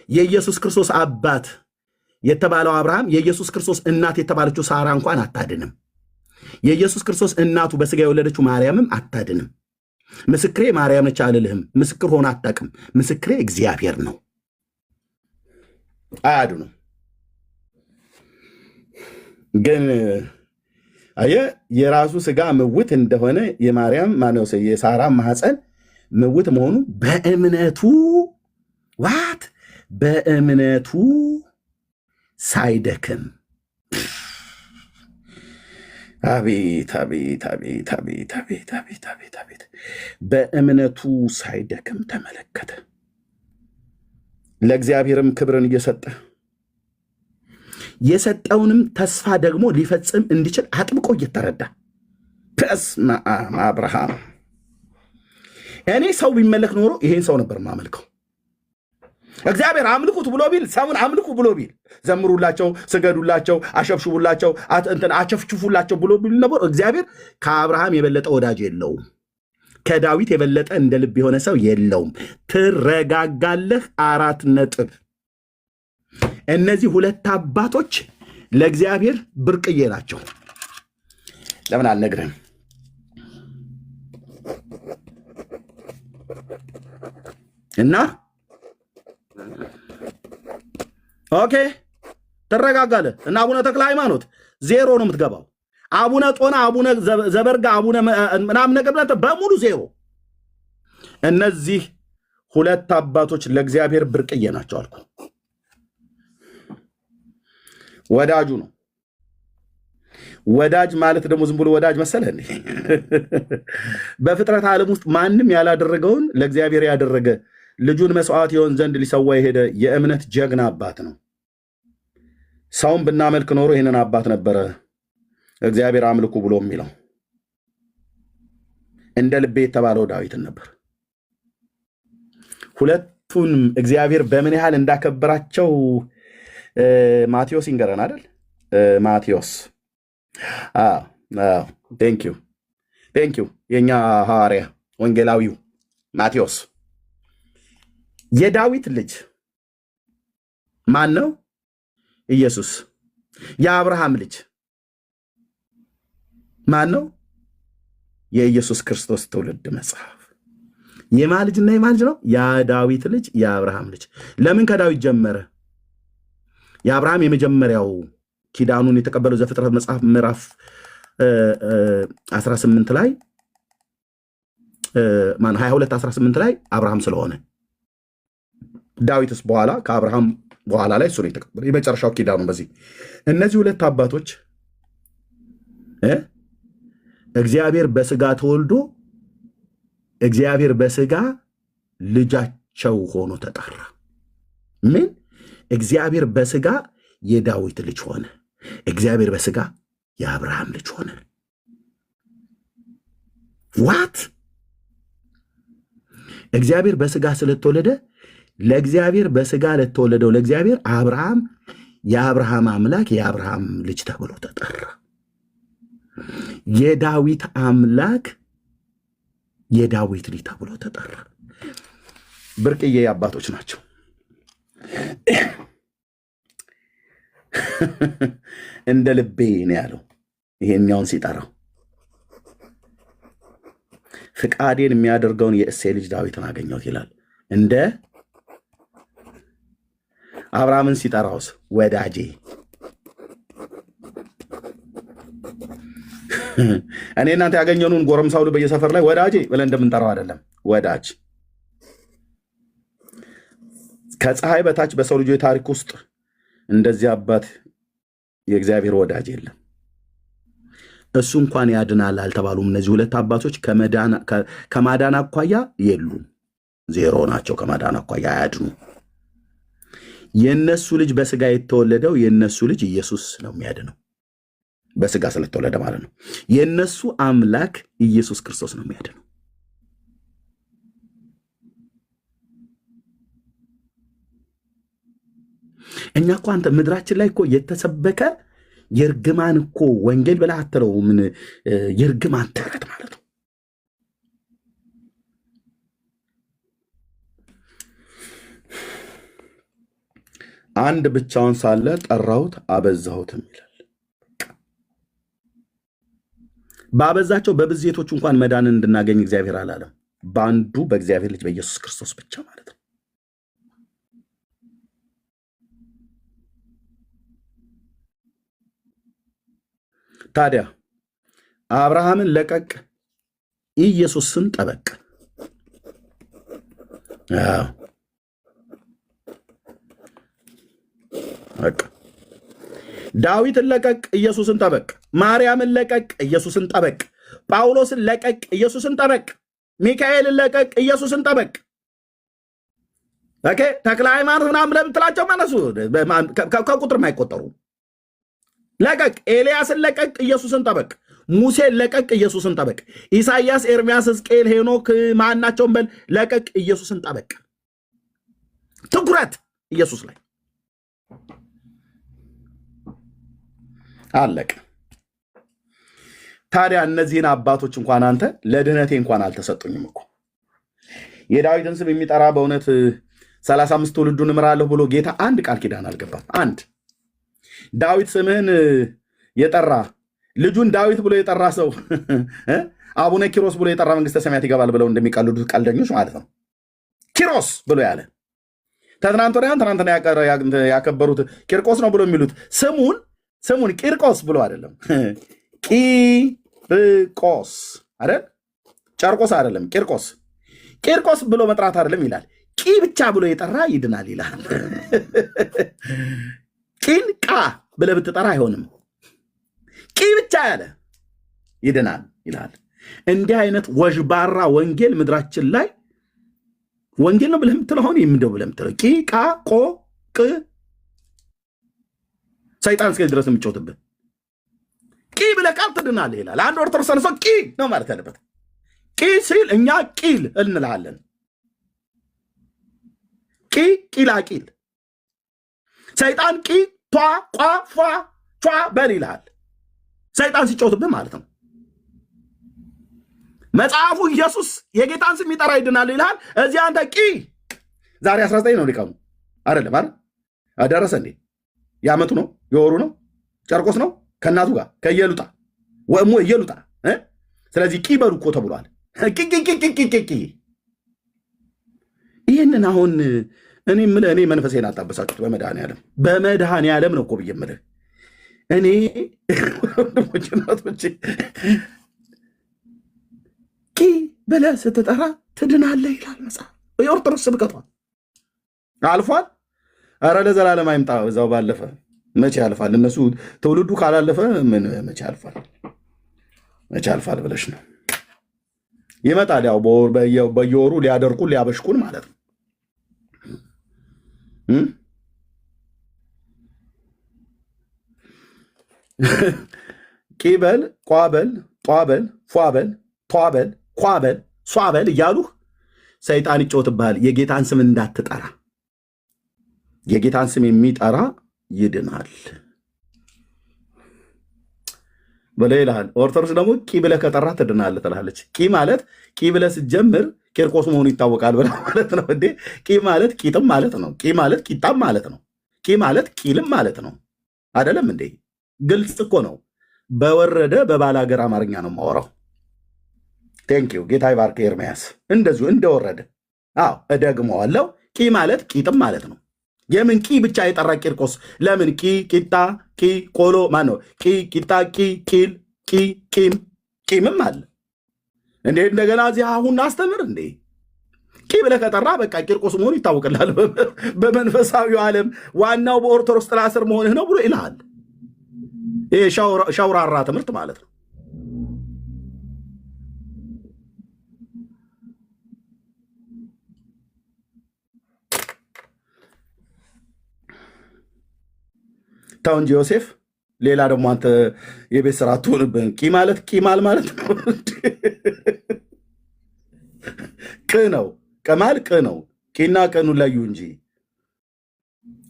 የኢየሱስ ክርስቶስ አባት የተባለው አብርሃም የኢየሱስ ክርስቶስ እናት የተባለችው ሳራ እንኳን አታድንም። የኢየሱስ ክርስቶስ እናቱ በሥጋ የወለደችው ማርያምም አታድንም። ምስክሬ ማርያም ነች አልልህም። ምስክር ሆነ አታውቅም። ምስክሬ እግዚአብሔር ነው። አያድኑም። ግን አየህ የራሱ ሥጋ ምውት እንደሆነ የማርያም ማነው የሳራ ማህፀን ምውት መሆኑ በእምነቱ ዋት በእምነቱ ሳይደክም አቤት አቤት አቤት አቤት አቤት አቤት አቤት አቤት በእምነቱ ሳይደክም ተመለከተ። ለእግዚአብሔርም ክብርን እየሰጠ የሰጠውንም ተስፋ ደግሞ ሊፈጽም እንዲችል አጥብቆ እየተረዳ በስመ አብ አብርሃም እኔ ሰው ቢመለክ ኖሮ ይሄን ሰው ነበር ማመልከው። እግዚአብሔር አምልኩት ብሎ ቢል ሰውን አምልኩ ብሎ ቢል ዘምሩላቸው፣ ስገዱላቸው፣ አሸብሽቡላቸው፣ አቸፍችፉላቸው ብሎ ቢል ነበር እግዚአብሔር ከአብርሃም የበለጠ ወዳጅ የለውም። ከዳዊት የበለጠ እንደ ልብ የሆነ ሰው የለውም። ትረጋጋለህ። 4 ነጥብ። እነዚህ 2 አባቶች ለእግዚአብሔር ብርቅዬ ናቸው። ለምን አልነግርህም? እና ኦኬ ትረጋጋለህ። እና አቡነ ተክለ ሃይማኖት 0 ነው የምትገባው። አቡነ ጦና፣ አቡነ ዘበርጋ፣ አቡነ ምናምን ነገር በሙሉ 0። እነዚህ 2 አባቶች ለእግዚአብሔር ብርቅዬ ናቸው አልኩ። ወዳጁ ነው። ወዳጅ ማለት ደግሞ ዝም ብሎ ወዳጅ መሰለህ እንዴ? በፍጥረት ዓለም ውስጥ ማንም ያላደረገውን ለእግዚአብሔር ያደረገ ልጁን መስዋዕት ይሆን ዘንድ ሊሰዋ የሄደ የእምነት ጀግና አባት ነው። ሰውን ብናመልክ ኖሮ ይህንን አባት ነበረ እግዚአብሔር አምልኩ ብሎ የሚለው። እንደ ልቤ የተባለው ዳዊትን ነበር። ሁለቱንም እግዚአብሔር በምን ያህል እንዳከበራቸው ማቴዎስ ይንገረን አይደል? ማቴዎስ ቴንኪው የኛ ሐዋርያ ወንጌላዊው ማቴዎስ የዳዊት ልጅ ማን ነው? ኢየሱስ። የአብርሃም ልጅ ማን ነው? የኢየሱስ ክርስቶስ ትውልድ መጽሐፍ። የማን ልጅና የማን ልጅ ነው? የዳዊት ልጅ የአብርሃም ልጅ። ለምን ከዳዊት ጀመረ? የአብርሃም የመጀመሪያው ኪዳኑን የተቀበለው ዘፍጥረት መጽሐፍ ምዕራፍ 18 ላይ 22:18 ላይ አብርሃም ስለሆነ ዳዊትስ በኋላ ከአብርሃም በኋላ ላይ እሱ ነው የተቀበለው የመጨረሻው ኪዳኑ። በዚህ እነዚህ 2 አባቶች እግዚአብሔር በስጋ ተወልዶ እግዚአብሔር በስጋ ልጃቸው ሆኖ ተጠራ። ምን? እግዚአብሔር በስጋ የዳዊት ልጅ ሆነ፣ እግዚአብሔር በስጋ የአብርሃም ልጅ ሆነ። ዋት? እግዚአብሔር በስጋ ስለተወለደ ለእግዚአብሔር በስጋ ለተወለደው ለእግዚአብሔር አብርሃም የአብርሃም አምላክ የአብርሃም ልጅ ተብሎ ተጠራ። የዳዊት አምላክ የዳዊት ልጅ ተብሎ ተጠራ። ብርቅዬ አባቶች ናቸው። እንደ ልቤ ነው ያለው። ይሄኛውን ሲጠራው ፍቃዴን የሚያደርገውን የእሴይ ልጅ ዳዊትን አገኘሁት ይላል። እንደ አብርሃምን ሲጠራውስ ወዳጄ። እኔ እናንተ ያገኘኑን ጎረምሳ ሁሉ በየሰፈር ላይ ወዳጄ ብለን እንደምንጠራው አይደለም። ወዳጅ ከፀሐይ በታች በሰው ልጆች ታሪክ ውስጥ እንደዚህ አባት የእግዚአብሔር ወዳጅ የለም። እሱ እንኳን ያድናል አልተባሉም። እነዚህ 2 አባቶች ከማዳን አኳያ የሉም፣ 0 ናቸው። ከማዳን አኳያ አያድኑ። የነሱ ልጅ በስጋ የተወለደው የነሱ ልጅ ኢየሱስ ነው የሚያድነው፣ በስጋ ስለተወለደ ማለት ነው። የነሱ አምላክ ኢየሱስ ክርስቶስ ነው የሚያድነው። እኛ እኮ አንተ ምድራችን ላይ እኮ የተሰበከ የእርግማን እኮ ወንጌል ብለህ አትለው። ምን የእርግማን ተረት ማለት ነው። አንድ ብቻውን ሳለ ጠራሁት አበዛሁትም ይላል። ባበዛቸው በብዜቶቹ እንኳን መዳንን እንድናገኝ እግዚአብሔር አላለም። በአንዱ በእግዚአብሔር ልጅ በኢየሱስ ክርስቶስ ብቻ ማለት ነው። ታዲያ አብርሃምን ለቀቅ፣ ኢየሱስን ጠበቅ። ዳዊትን ለቀቅ፣ ኢየሱስን ጠበቅ። ማርያምን ለቀቅ፣ ኢየሱስን ጠበቅ። ጳውሎስን ለቀቅ፣ ኢየሱስን ጠበቅ። ሚካኤልን ለቀቅ፣ ኢየሱስን ጠበቅ። ተክለ ሃይማኖት ምናምን ብለህ የምትላቸው ማነሱ ከቁጥር የማይቆጠሩ ለቀቅ። ኤልያስን ለቀቅ፣ ኢየሱስን ጠበቅ። ሙሴን ለቀቅ፣ ኢየሱስን ጠበቅ። ኢሳይያስ፣ ኤርሚያስ፣ ሕዝቅኤል፣ ሄኖክ ማናቸውን በል ለቀቅ፣ ኢየሱስን ጠበቅ። ትኩረት ኢየሱስ ላይ አለቅ። ታዲያ እነዚህን አባቶች እንኳን አንተ ለድህነቴ እንኳን አልተሰጡኝም እኮ። የዳዊትን ስም የሚጠራ በእውነት 35 ትውልዱን እምራለሁ ብሎ ጌታ አንድ ቃል ኪዳን አልገባም። አንድ ዳዊት ስምህን የጠራ ልጁን ዳዊት ብሎ የጠራ ሰው አቡነ ኪሮስ ብሎ የጠራ መንግስተ ሰማያት ይገባል ብለው እንደሚቀልዱት ቀልደኞች ማለት ነው። ኪሮስ ብሎ ያለ ትናንትና ያከበሩት ቂርቆስ ነው ብሎ የሚሉት ስሙን ቂርቆስ ብሎ አይደለም፣ ቂርቆስ አይደል፣ ጨርቆስ አይደለም፣ ቂርቆስ ብሎ መጥራት አይደለም ይላል። ቂ ብቻ ብሎ የጠራ ይድናል ይላል። ቂን ቃ ብለህ ብትጠራ አይሆንም። ቂ ብቻ ያለ ይድናል ይላል። እንዲህ አይነት ወዥባራ ወንጌል ምድራችን ላይ ወንጌል ነው ብለህ የምትለው አሁን የምንደው ብለህ የምትለው ቂ ቃ ቆ ቅ ሰይጣን እስከዚህ ድረስ የሚጫወትብህ ቂ ብለህ ቃል ትድናለህ ይላል። አንድ ኦርቶዶክስ ተነስቶ ቂ ነው ማለት ያለበት። ቂ ሲል እኛ ቂል እንልሃለን። ቂላቂል ሰይጣን ቂ ቷ ቋ ፏ ቿ በል ይልሃል። ሰይጣን ሲጫወትብህ ማለት ነው። መጽሐፉ ኢየሱስ የጌታን ስም ይጠራ ይድናል ይልሃል። እዚህ አንተ ቂ ዛሬ 19 ነው ሊቀሙ አይደለም አይደል? ደረሰ እንዴ? የዓመቱ ነው የወሩ ነው ጨርቆስ ነው ከእናቱ ጋር ከየሉጣ ወሞ እየሉጣ። ስለዚህ ቂ በሉ እኮ ተብሏል። ቂ ይህንን አሁን እኔ መንፈሴን አጣበሳችሁት። በመድኃኔዓለም ነው እኮ ብዬ የምልህ እኔ ወንድሞች እናቶች ቂ ብለህ ስትጠራ ትድናለህ ይላል መጽሐፍ። የኦርቶዶክስ ስብከቷ አልፏል። ኧረ ለዘላለም አይምጣ። እዛው ባለፈ መቼ ያልፋል? እነሱ ትውልዱ ካላለፈ ምን መቼ ያልፋል ብለሽ ነው። ይመጣል። ያው በየወሩ ሊያደርቁን ሊያበሽቁን ማለት ነው። ቂበል ቋበል ጧበል ፏበል ቷበል ኳበል ሷበል እያሉህ ሰይጣን ይጮትብሃል። የጌታን ስም እንዳትጠራ። የጌታን ስም የሚጠራ ይድናል ብለህ ይልሃል። ኦርቶዶክስ ደግሞ ቂ ብለህ ከጠራ ትድናለህ ትላለች። ቂ ማለት ቂ ብለህ ስትጀምር ቂርቆስ መሆኑ ይታወቃል ብለህ ማለት ነው እንዴ? ቂ ማለት ቂጥም ማለት ነው። ቂ ማለት ቂጣም ማለት ነው። ቂ ማለት ቂልም ማለት ነው። አይደለም እንዴ? ግልጽ እኮ ነው። በወረደ በባላገር አማርኛ ነው የማወራው። ቴንኪው ጌታ ይባርክ። ኤርምያስ እንደዚሁ እንደወረደ እደግመዋለሁ። ቂ ማለት ቂጥም ማለት ነው። የምን ቂ ብቻ የጠራ ቂርቆስ ለምን ቂ ቂጣ ቂ ቆሎ ማነው ቂ ቂጣ ቂ ቂል ቂ ቂም ቂምም አለ እንዴ? እንደገና እዚህ አሁን አስተምር እንዴ? ቂ ብለህ ከጠራ በቃ ቂርቆስ መሆኑ ይታወቅልሃል። በመንፈሳዊው ዓለም ዋናው በኦርቶዶክስ ጥላ ስር መሆንህ ነው ብሎ ይልሃል። ይሄ ሻውራራ ትምህርት ማለት ነው። ተው እንጂ ዮሴፍ፣ ሌላ ደግሞ አንተ የቤት ስራ አትሆንብህን። ቂ ማለት ቂማል ማለት ነው። ቅ ነው ቀማል ቅ ነው። ቂና ቀኑ ለዩ እንጂ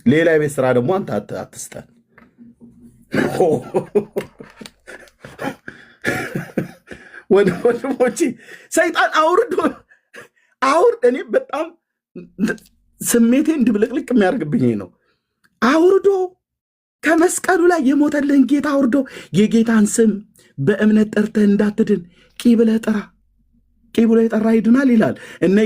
ሌላ የቤት ስራ ደግሞ አንተ አትስጠን። ወንድሞቼ ሰይጣን አውርድ። እኔ በጣም ስሜቴ እንድብልቅልቅ የሚያደርግብኝ ነው። አውርዶ ከመስቀሉ ላይ የሞተልህን ጌታ አውርዶ የጌታን ስም በእምነት ጠርተህ እንዳትድን ቂ ብለህ ጥራ። ቂ ብሎ የጠራ ይድናል ይላል። እነ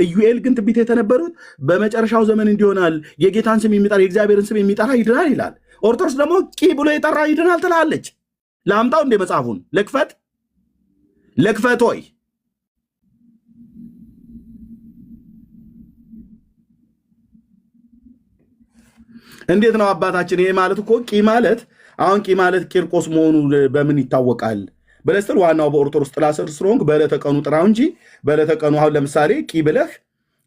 ኢዩኤል ግን ትንቢት የተነበሩት በመጨረሻው ዘመን እንዲሆናል የጌታን ስም የሚጠራ የእግዚአብሔርን ስም የሚጠራ ይድናል ይላል። ኦርቶዶክስ ደግሞ ቂ ብሎ የጠራ ይድናል ትላለች። ለአምጣው እንደ መጽሐፉን ልክፈት ሆይ እንዴት ነው አባታችን? ይሄ ማለት እኮ ቂ ማለት አሁን ቂ ማለት ቂርቆስ መሆኑ በምን ይታወቃል ብለህ ስትል ዋናው በኦርቶዶክስ ጥላ ስር ስለሆንክ በዕለተ ቀኑ ጥራው እንጂ በዕለተ ቀኑ አሁን ለምሳሌ ቂ ብለህ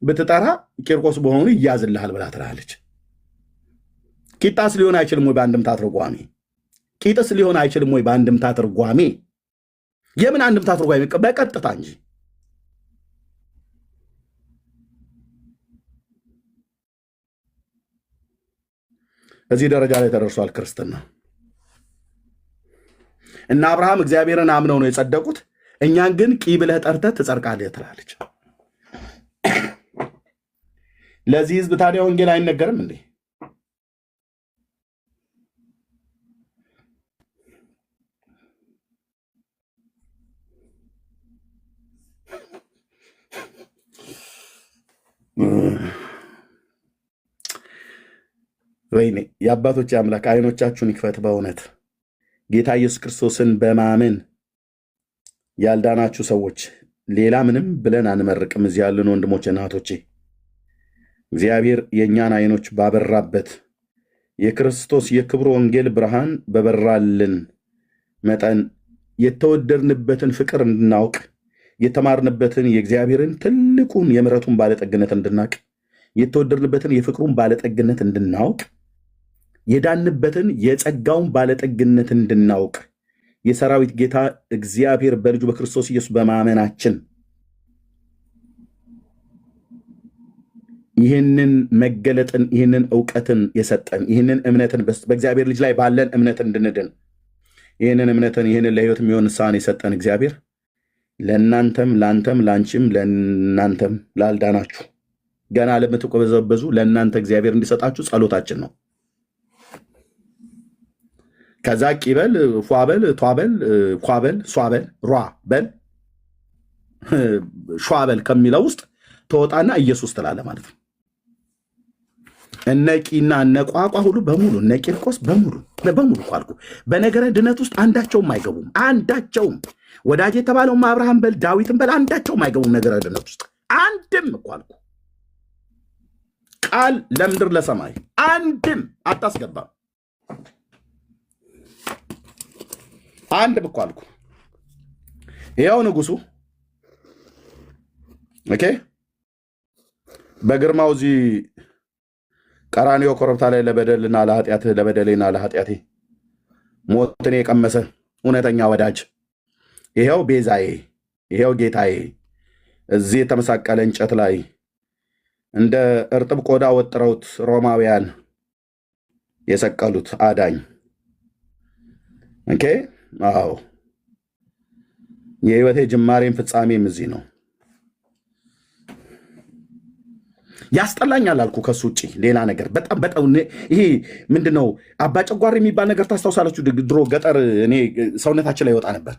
ብትጠራ ቂርቆስ መሆኑ ይያዝልሃል ብላ ትላለች። ቂጣስ ሊሆን አይችልም ወይ በአንድምታ ትርጓሜ? ቂጥስ ሊሆን አይችልም ወይ በአንድምታ ትርጓሜ? የምን አንድምታ ትርጓሜ? በቀጥታ እንጂ እዚህ ደረጃ ላይ ተደርሷል ክርስትና። እና አብርሃም እግዚአብሔርን አምነው ነው የጸደቁት። እኛን ግን ቂ ብለህ ጠርተህ ትጸድቃለህ ትላለች። ለዚህ ህዝብ ታዲያ ወንጌል አይነገርም እንዴ? ወይኔ የአባቶች አምላክ አይኖቻችሁን ይክፈት። በእውነት ጌታ ኢየሱስ ክርስቶስን በማመን ያልዳናችሁ ሰዎች ሌላ ምንም ብለን አንመርቅም። እዚህ ያለን ወንድሞች እናቶቼ እግዚአብሔር የእኛን አይኖች ባበራበት የክርስቶስ የክብሩ ወንጌል ብርሃን በበራልን መጠን የተወደድንበትን ፍቅር እንድናውቅ የተማርንበትን የእግዚአብሔርን ትልቁን የምሕረቱን ባለጠግነት እንድናውቅ የተወደድንበትን የፍቅሩን ባለጠግነት እንድናውቅ የዳንበትን የጸጋውን ባለጠግነት እንድናውቅ የሰራዊት ጌታ እግዚአብሔር በልጁ በክርስቶስ ኢየሱስ በማመናችን ይህንን መገለጥን ይህንን እውቀትን የሰጠን ይህንን እምነትን በእግዚአብሔር ልጅ ላይ ባለን እምነት እንድንድን ይህንን እምነትን ይህንን ለሕይወት የሚሆን ንስሐን የሰጠን እግዚአብሔር ለእናንተም ለአንተም ለአንቺም ለእናንተም ላልዳናችሁ ገና ለምትቆበዘበዙ ለእናንተ እግዚአብሔር እንዲሰጣችሁ ጸሎታችን ነው። ከዛ ቂበል ፏበል ቷበል ኳበል ሷበል ሯበል ሿበል ከሚለው ውስጥ ተወጣና ኢየሱስ ትላለ ማለት ነው። እነ ቂና እነ ቋቋ ሁሉ በሙሉ እነ ቂርቆስ በሙሉ ቋልኩ በነገረ ድነት ውስጥ አንዳቸውም አይገቡም። አንዳቸውም ወዳጅ የተባለውም አብርሃም በል ዳዊትን በል አንዳቸውም አይገቡም ነገረ ድነት ውስጥ አንድም ቋልኩ ቃል ለምድር ለሰማይ አንድም አታስገባም። አንድ ብኳ አልኩ። ይኸው ንጉሱ ኦኬ በግርማው እዚህ ቀራንዮ ኮረብታ ላይ ለበደልና ለኃጢአትህ ለበደሌና ለኃጢአቴ ሞትን የቀመሰ እውነተኛ ወዳጅ ይኸው ቤዛዬ ይኸው ጌታዬ እዚህ የተመሳቀለ እንጨት ላይ እንደ እርጥብ ቆዳ ወጥረውት ሮማውያን የሰቀሉት አዳኝ ኦኬ አዎ የህይወቴ ጅማሬም ፍጻሜም እዚህ ነው። ያስጠላኛል አልኩ። ከሱ ውጭ ሌላ ነገር በጣም ይሄ ምንድነው አባ ጨጓሪ የሚባል ነገር ታስታውሳላችሁ? ድሮ ገጠር እኔ ሰውነታችን ላይ ይወጣ ነበር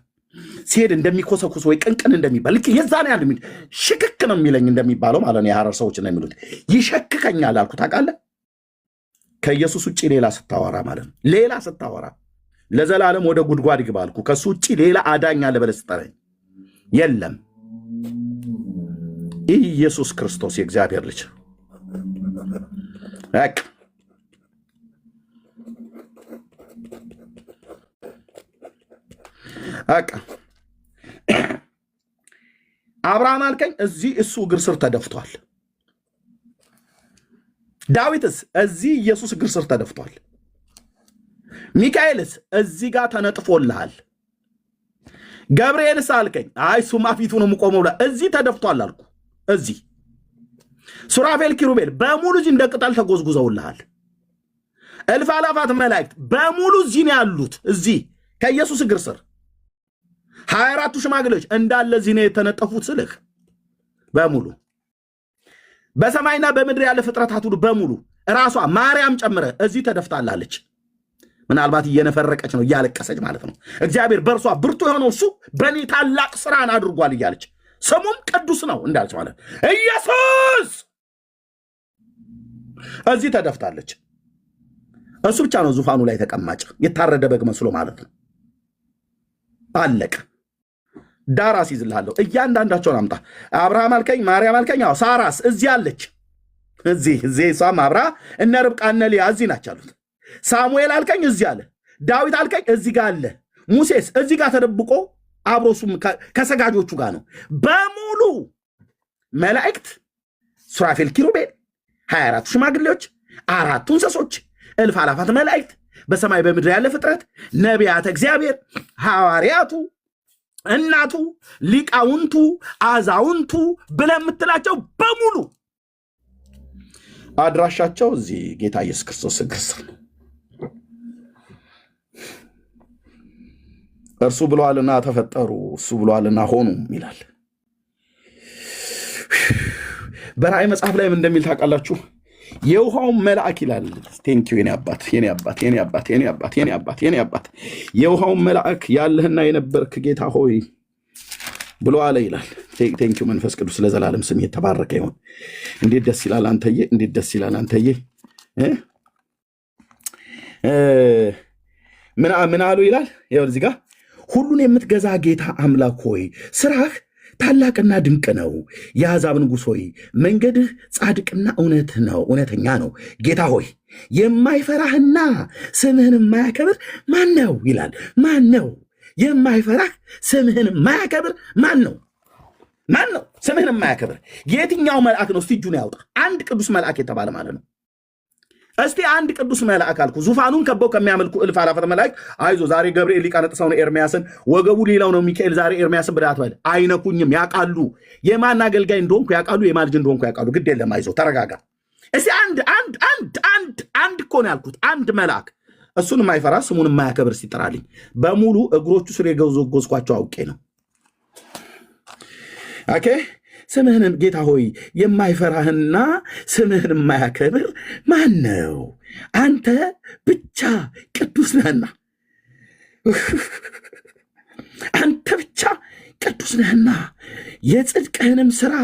ሲሄድ እንደሚኮሰኩስ ወይ ቅንቅን እንደሚባል ልክ የዛኔ ያለ ሽክክ ነው የሚለኝ እንደሚባለው ማለት ነው። የሐረር ሰዎች ነው የሚሉት ይሸክከኛል አልኩ። ታውቃለህ? ከኢየሱስ ውጭ ሌላ ስታወራ ማለት ነው። ሌላ ስታወራ ለዘላለም ወደ ጉድጓድ ይግባ አልኩ። ከሱ ውጭ ሌላ አዳኝ አለ ብለህ ስጠረኝ የለም። ኢየሱስ ክርስቶስ የእግዚአብሔር ልጅ አብርሃም አልከኝ፣ እዚህ እሱ እግር ስር ተደፍቷል። ዳዊትስ እዚህ ኢየሱስ እግር ስር ተደፍቷል። ሚካኤልስ እዚህ ጋር ተነጥፎልሃል። ገብርኤልስ አልከኝ፣ አይ ሱማ ፊቱ ነው የምቆመው ብላ እዚህ ተደፍቷል አልኩ። እዚህ ሱራፌል ኪሩቤል በሙሉ እዚህ እንደ ቅጠል ተጎዝጉዘውልሃል። እልፍ አላፋት መላእክት በሙሉ እዚህ ነው ያሉት። እዚህ ከኢየሱስ እግር ስር 24ቱ ሽማግሌዎች እንዳለ እዚህ ነው የተነጠፉት ስልህ በሙሉ በሰማይና በምድር ያለ ፍጥረታት ሁሉ በሙሉ ራሷ ማርያም ጨምረ እዚህ ተደፍታላለች። ምናልባት እየነፈረቀች ነው እያለቀሰች ማለት ነው። እግዚአብሔር በእርሷ ብርቱ የሆነው እሱ በእኔ ታላቅ ስራን አድርጓል እያለች ስሙም ቅዱስ ነው እንዳለች ማለት ኢየሱስ እዚህ ተደፍታለች። እሱ ብቻ ነው ዙፋኑ ላይ ተቀማጭ የታረደ በግ መስሎ ማለት ነው። አለቀ። ዳር አስይዝልሃለሁ። እያንዳንዳቸውን አምጣ። አብርሃም አልከኝ፣ ማርያም አልከኝ፣ ሳራስ እዚህ አለች። እዚህ እሷም አብራ እነ ርብቃ እነ ልያ እዚህ ናቸው አሉት። ሳሙኤል አልከኝ እዚህ አለ። ዳዊት አልከኝ እዚህ ጋር አለ። ሙሴስ እዚህ ጋር ተደብቆ አብሮሱም ከሰጋጆቹ ጋር ነው። በሙሉ መላእክት፣ ሱራፌል፣ ኪሩቤል፣ 24 ሽማግሌዎች፣ 4 እንስሶች፣ እልፍ አላፋት መላእክት፣ በሰማይ በምድር ያለ ፍጥረት፣ ነቢያተ እግዚአብሔር፣ ሐዋርያቱ፣ እናቱ፣ ሊቃውንቱ፣ አዛውንቱ ብለህ የምትላቸው በሙሉ አድራሻቸው እዚህ ጌታ ኢየሱስ ክርስቶስ እግር ስር ነው። እርሱ ብሏልና ተፈጠሩ፣ እሱ ብሏልና ሆኑ ይላል። በራእይ መጽሐፍ ላይ ምን እንደሚል ታውቃላችሁ? የውሃውን መልአክ ይላል። ቴንኪው የኔ አባት የኔ አባት የኔ አባት የኔ አባት የኔ አባት የኔ አባት የውሃውን መልአክ ያለህና የነበርክ ጌታ ሆይ ብሎ አለ ይላል። ቴንኪው መንፈስ ቅዱስ ለዘላለም ስም የተባረከ ይሁን። እንዴት ደስ ይላል አንተዬ! እንዴት ደስ ይላል አንተዬ! ምን አሉ ይላል? ይኸው እዚህ ጋር ሁሉን የምትገዛ ጌታ አምላክ ሆይ ስራህ ታላቅና ድንቅ ነው። የአሕዛብ ንጉሥ ሆይ መንገድህ ጻድቅና እውነተኛ ነው። ጌታ ሆይ የማይፈራህና ስምህን የማያከብር ማን ነው ይላል። ማን ነው የማይፈራህ ስምህን የማያከብር? ማን ነው? ማን ነው ስምህን የማያከብር? የትኛው መልአክ ነው? እስቲ እጁን ያውጣ። አንድ ቅዱስ መልአክ የተባለ ማለት ነው። እስቲ አንድ ቅዱስ መልአክ አልኩ። ዙፋኑን ከበው ከሚያመልኩ እልፍ አላፈት መላእክት አይዞ ዛሬ ገብርኤል ሊቀነጥሰው ነው ኤርሚያስን፣ ወገቡ ሌላው ነው ሚካኤል ዛሬ ኤርሚያስን ብዳት በል። አይነኩኝም፣ ያውቃሉ የማን አገልጋይ እንደሆንኩ ያውቃሉ፣ የማን ልጅ እንደሆንኩ ያውቃሉ። ግድ የለም አይዞ ተረጋጋ። እስቲ አንድ እኮ ነው ያልኩት፣ አንድ መልአክ እሱን የማይፈራ ስሙን የማያከብር ሲጠራልኝ በሙሉ እግሮቹ ስር የገዘጎዝኳቸው አውቄ ነው። ኦኬ ስምህንም ጌታ ሆይ የማይፈራህና ስምህን የማያከብር ማን ነው? አንተ ብቻ ቅዱስ ነህና፣ አንተ ብቻ ቅዱስ ነህና የጽድቅህንም ሥራ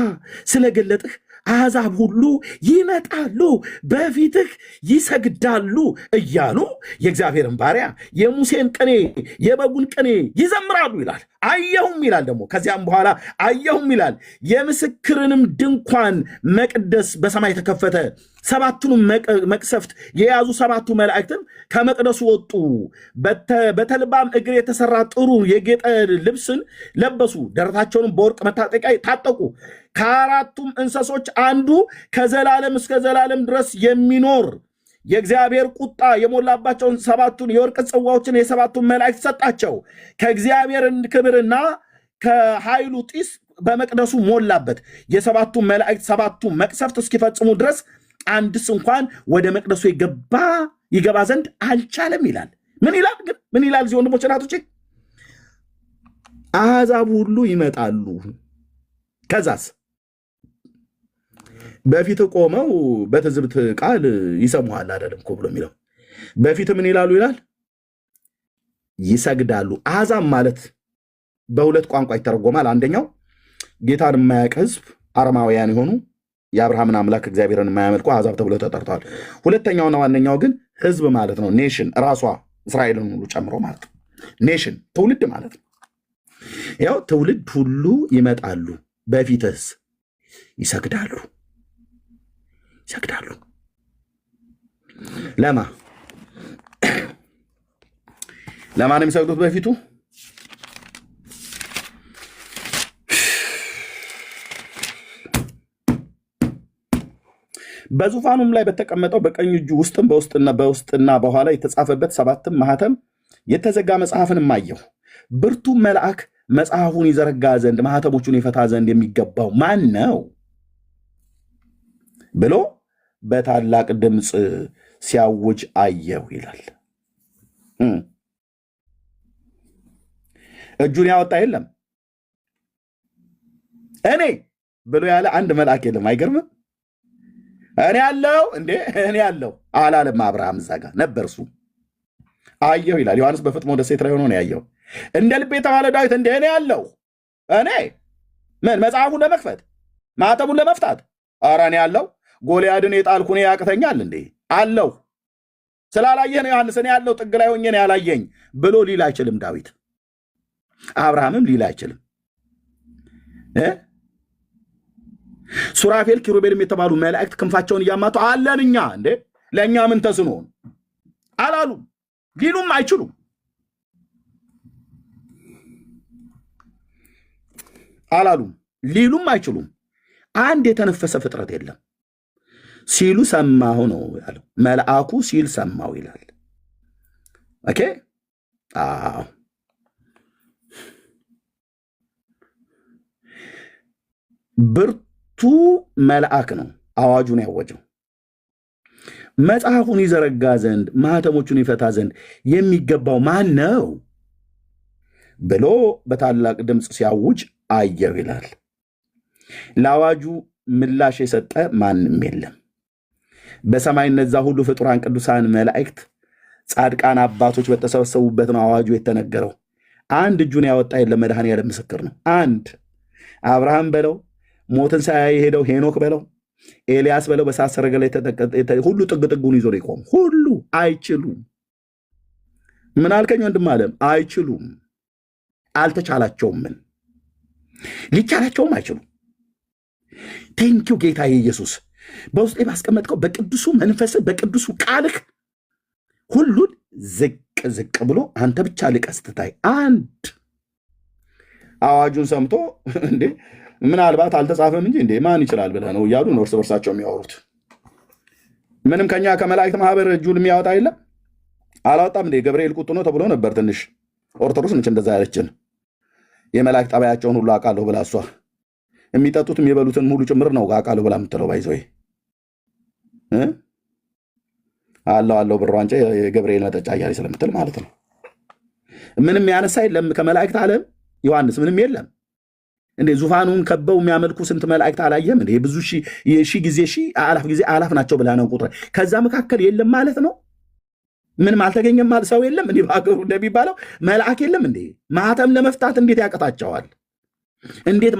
ስለገለጥህ አሕዛብ ሁሉ ይመጣሉ፣ በፊትህ ይሰግዳሉ እያሉ የእግዚአብሔርን ባሪያ የሙሴን ቅኔ የበጉን ቅኔ ይዘምራሉ ይላል። አየሁም ይላል ደግሞ ከዚያም በኋላ አየሁም ይላል የምስክርንም ድንኳን መቅደስ በሰማይ ተከፈተ። ሰባቱንም መቅሰፍት የያዙ 7ቱ መላእክትም ከመቅደሱ ወጡ። በተልባም እግር የተሰራ ጥሩ የጌጠ ልብስን ለበሱ፣ ደረታቸውንም በወርቅ መታጠቂያ ታጠቁ። ከ4ቱም እንስሶች አንዱ ከዘላለም እስከ ዘላለም ድረስ የሚኖር የእግዚአብሔር ቁጣ የሞላባቸውን 7ቱን የወርቅ ጽዋዎችን የ7ቱን መላእክት ሰጣቸው። ከእግዚአብሔር ክብርና ከኃይሉ ጢስ በመቅደሱ ሞላበት። የ7ቱ መላእክት 7ቱ መቅሰፍት እስኪፈጽሙ ድረስ አንድስ እንኳን ወደ መቅደሱ ይገባ ዘንድ አልቻለም ይላል። ምን ይላል ግን? ምን ይላል? እዚህ ወንድሞች እናቶቼ፣ አሕዛብ ሁሉ ይመጣሉ። ከዛስ በፊት ቆመው በትዝብት ቃል ይሰሙሃል አይደለም እኮ ብሎ የሚለው በፊት ምን ይላሉ ይላል? ይሰግዳሉ። አሕዛብ ማለት በሁለት ቋንቋ ይተረጎማል። አንደኛው ጌታን የማያውቅ ሕዝብ አረማውያን የሆኑ የአብርሃምን አምላክ እግዚአብሔርን የማያመልኩ አሕዛብ ተብሎ ተጠርተዋል። ሁለተኛውና ዋነኛው ግን ሕዝብ ማለት ነው። ኔሽን ራሷ እስራኤልን ሁሉ ጨምሮ ማለት ነው። ኔሽን ትውልድ ማለት ነው። ያው ትውልድ ሁሉ ይመጣሉ፣ በፊትስ ይሰግዳሉ። ለማን የሚሰግዱት? በፊቱ በዙፋኑም ላይ በተቀመጠው በቀኝ እጁ ውስጥም በውስጥና በኋላ የተጻፈበት 7 ማኅተም የተዘጋ መጽሐፍንም አየሁ። ብርቱ መልአክ መጽሐፉን ይዘረጋ ዘንድ ማኅተሞቹን ይፈታ ዘንድ የሚገባው ማን ነው ብሎ በታላቅ ድምፅ ሲያውጅ አየሁ ይላል። እጁን ያወጣ የለም፣ እኔ ብሎ ያለ አንድ መልአክ የለም። አይገርምም? እኔ ያለው እንዴ እኔ ያለው አላለም። አብርሃም እዛ ጋር ነበር፣ እሱ አየሁ ይላል። ዮሐንስ በፍጥሞ ደሴት ላይ ሆኖ ነው ያየው። እንደ ልቤ የተባለ ዳዊት እንደ እኔ ያለው እኔ ምን መጽሐፉን ለመክፈት ማኅተሙን ለመፍታት ኧረ እኔ ያለው ጎልያድን የጣልኩ እኔ ያቅተኛል እንዴ አለው። ስላላየህ ነው ዮሐንስ እኔ ያለው ጥግ ላይ ሆኜ ነው ያላየኝ ብሎ ሊል አይችልም ዳዊት። አብርሃምም ሊል አይችልም። ሱራፌል ኪሩቤል የተባሉ መላእክት ክንፋቸውን እያማቱ አለን እኛ እንዴ ለእኛ ምን ተስኖ አላሉ ሊሉም አይችሉም አላሉም ሊሉም አይችሉም። አንድ የተነፈሰ ፍጥረት የለም ሲሉ ሰማሁ ነው ያለው። መልአኩ ሲል ሰማሁ ይላል። ኦኬ አዎ ብርቱ መልአክ ነው አዋጁን ያወጀው። መጽሐፉን ይዘረጋ ዘንድ ማህተሞቹን ይፈታ ዘንድ የሚገባው ማን ነው ብሎ በታላቅ ድምፅ ሲያውጅ አየው ይላል። ለአዋጁ ምላሽ የሰጠ ማንም የለም። በሰማይ እነዛ ሁሉ ፍጡራን ቅዱሳን መላእክት ጻድቃን አባቶች በተሰበሰቡበት ነው አዋጁ የተነገረው። አንድ እጁን ያወጣ የለም። መድኃኔዓለም ምስክር ነው። አንድ አብርሃም በለው ሞትን ሳያይ ሄደው ሄኖክ በለው ኤልያስ በለው በእሳት ሰረገላ ሁሉ ጥግ ጥጉን ይዞ ይቆም። ሁሉ አይችሉም። ምን አልከኝ ወንድም አለም? አይችሉም። አልተቻላቸውም። ምን ሊቻላቸውም አይችሉም። ቴንኪው ጌታ ኢየሱስ በውስጤ ባስቀመጥከው በቅዱሱ መንፈስ በቅዱሱ ቃልህ ሁሉን ዝቅ ዝቅ ብሎ አንተ ብቻ ልቀስትታይ አንድ አዋጁን ሰምቶ እንዴ ምናልባት አልተጻፈም እንጂ እንዴ ማን ይችላል ብለህ ነው እያሉ ነው እርስ በርሳቸው የሚያወሩት። ምንም ከኛ ከመላእክት ማህበር እጁን የሚያወጣ የለም። አላወጣም እንዴ? ገብርኤል ቁጡ ነው ተብሎ ነበር። ትንሽ ኦርቶዶክስ ነች እንደዛ ያለችን። የመላእክት ጠባያቸውን ሁሉ አውቃለሁ ብላ እሷ የሚጠጡትም የበሉትን ሙሉ ጭምር ነው አውቃለሁ ብላ የምትለው ባይዘው አለው ብሯንጨ የገብርኤል መጠጫ እያለች ስለምትል ማለት ነው። ምንም ያነሳ የለም ከመላእክት ዓለም ዮሐንስ ምንም የለም እንዴ? ዙፋኑን ከበው የሚያመልኩ ስንት መላእክት አላየም እንዴ? ብዙ ሺህ ጊዜ አላፍ ጊዜ አላፍ ናቸው ብላ ነው ቁጥር። ከዛ መካከል የለም ማለት ነው። ምንም አልተገኘም ማለት ሰው የለም እንዴ? በሀገሩ እንደሚባለው መልአክ የለም እንዴ? ማህተም ለመፍታት እንዴት ያቅታቸዋል? እንዴት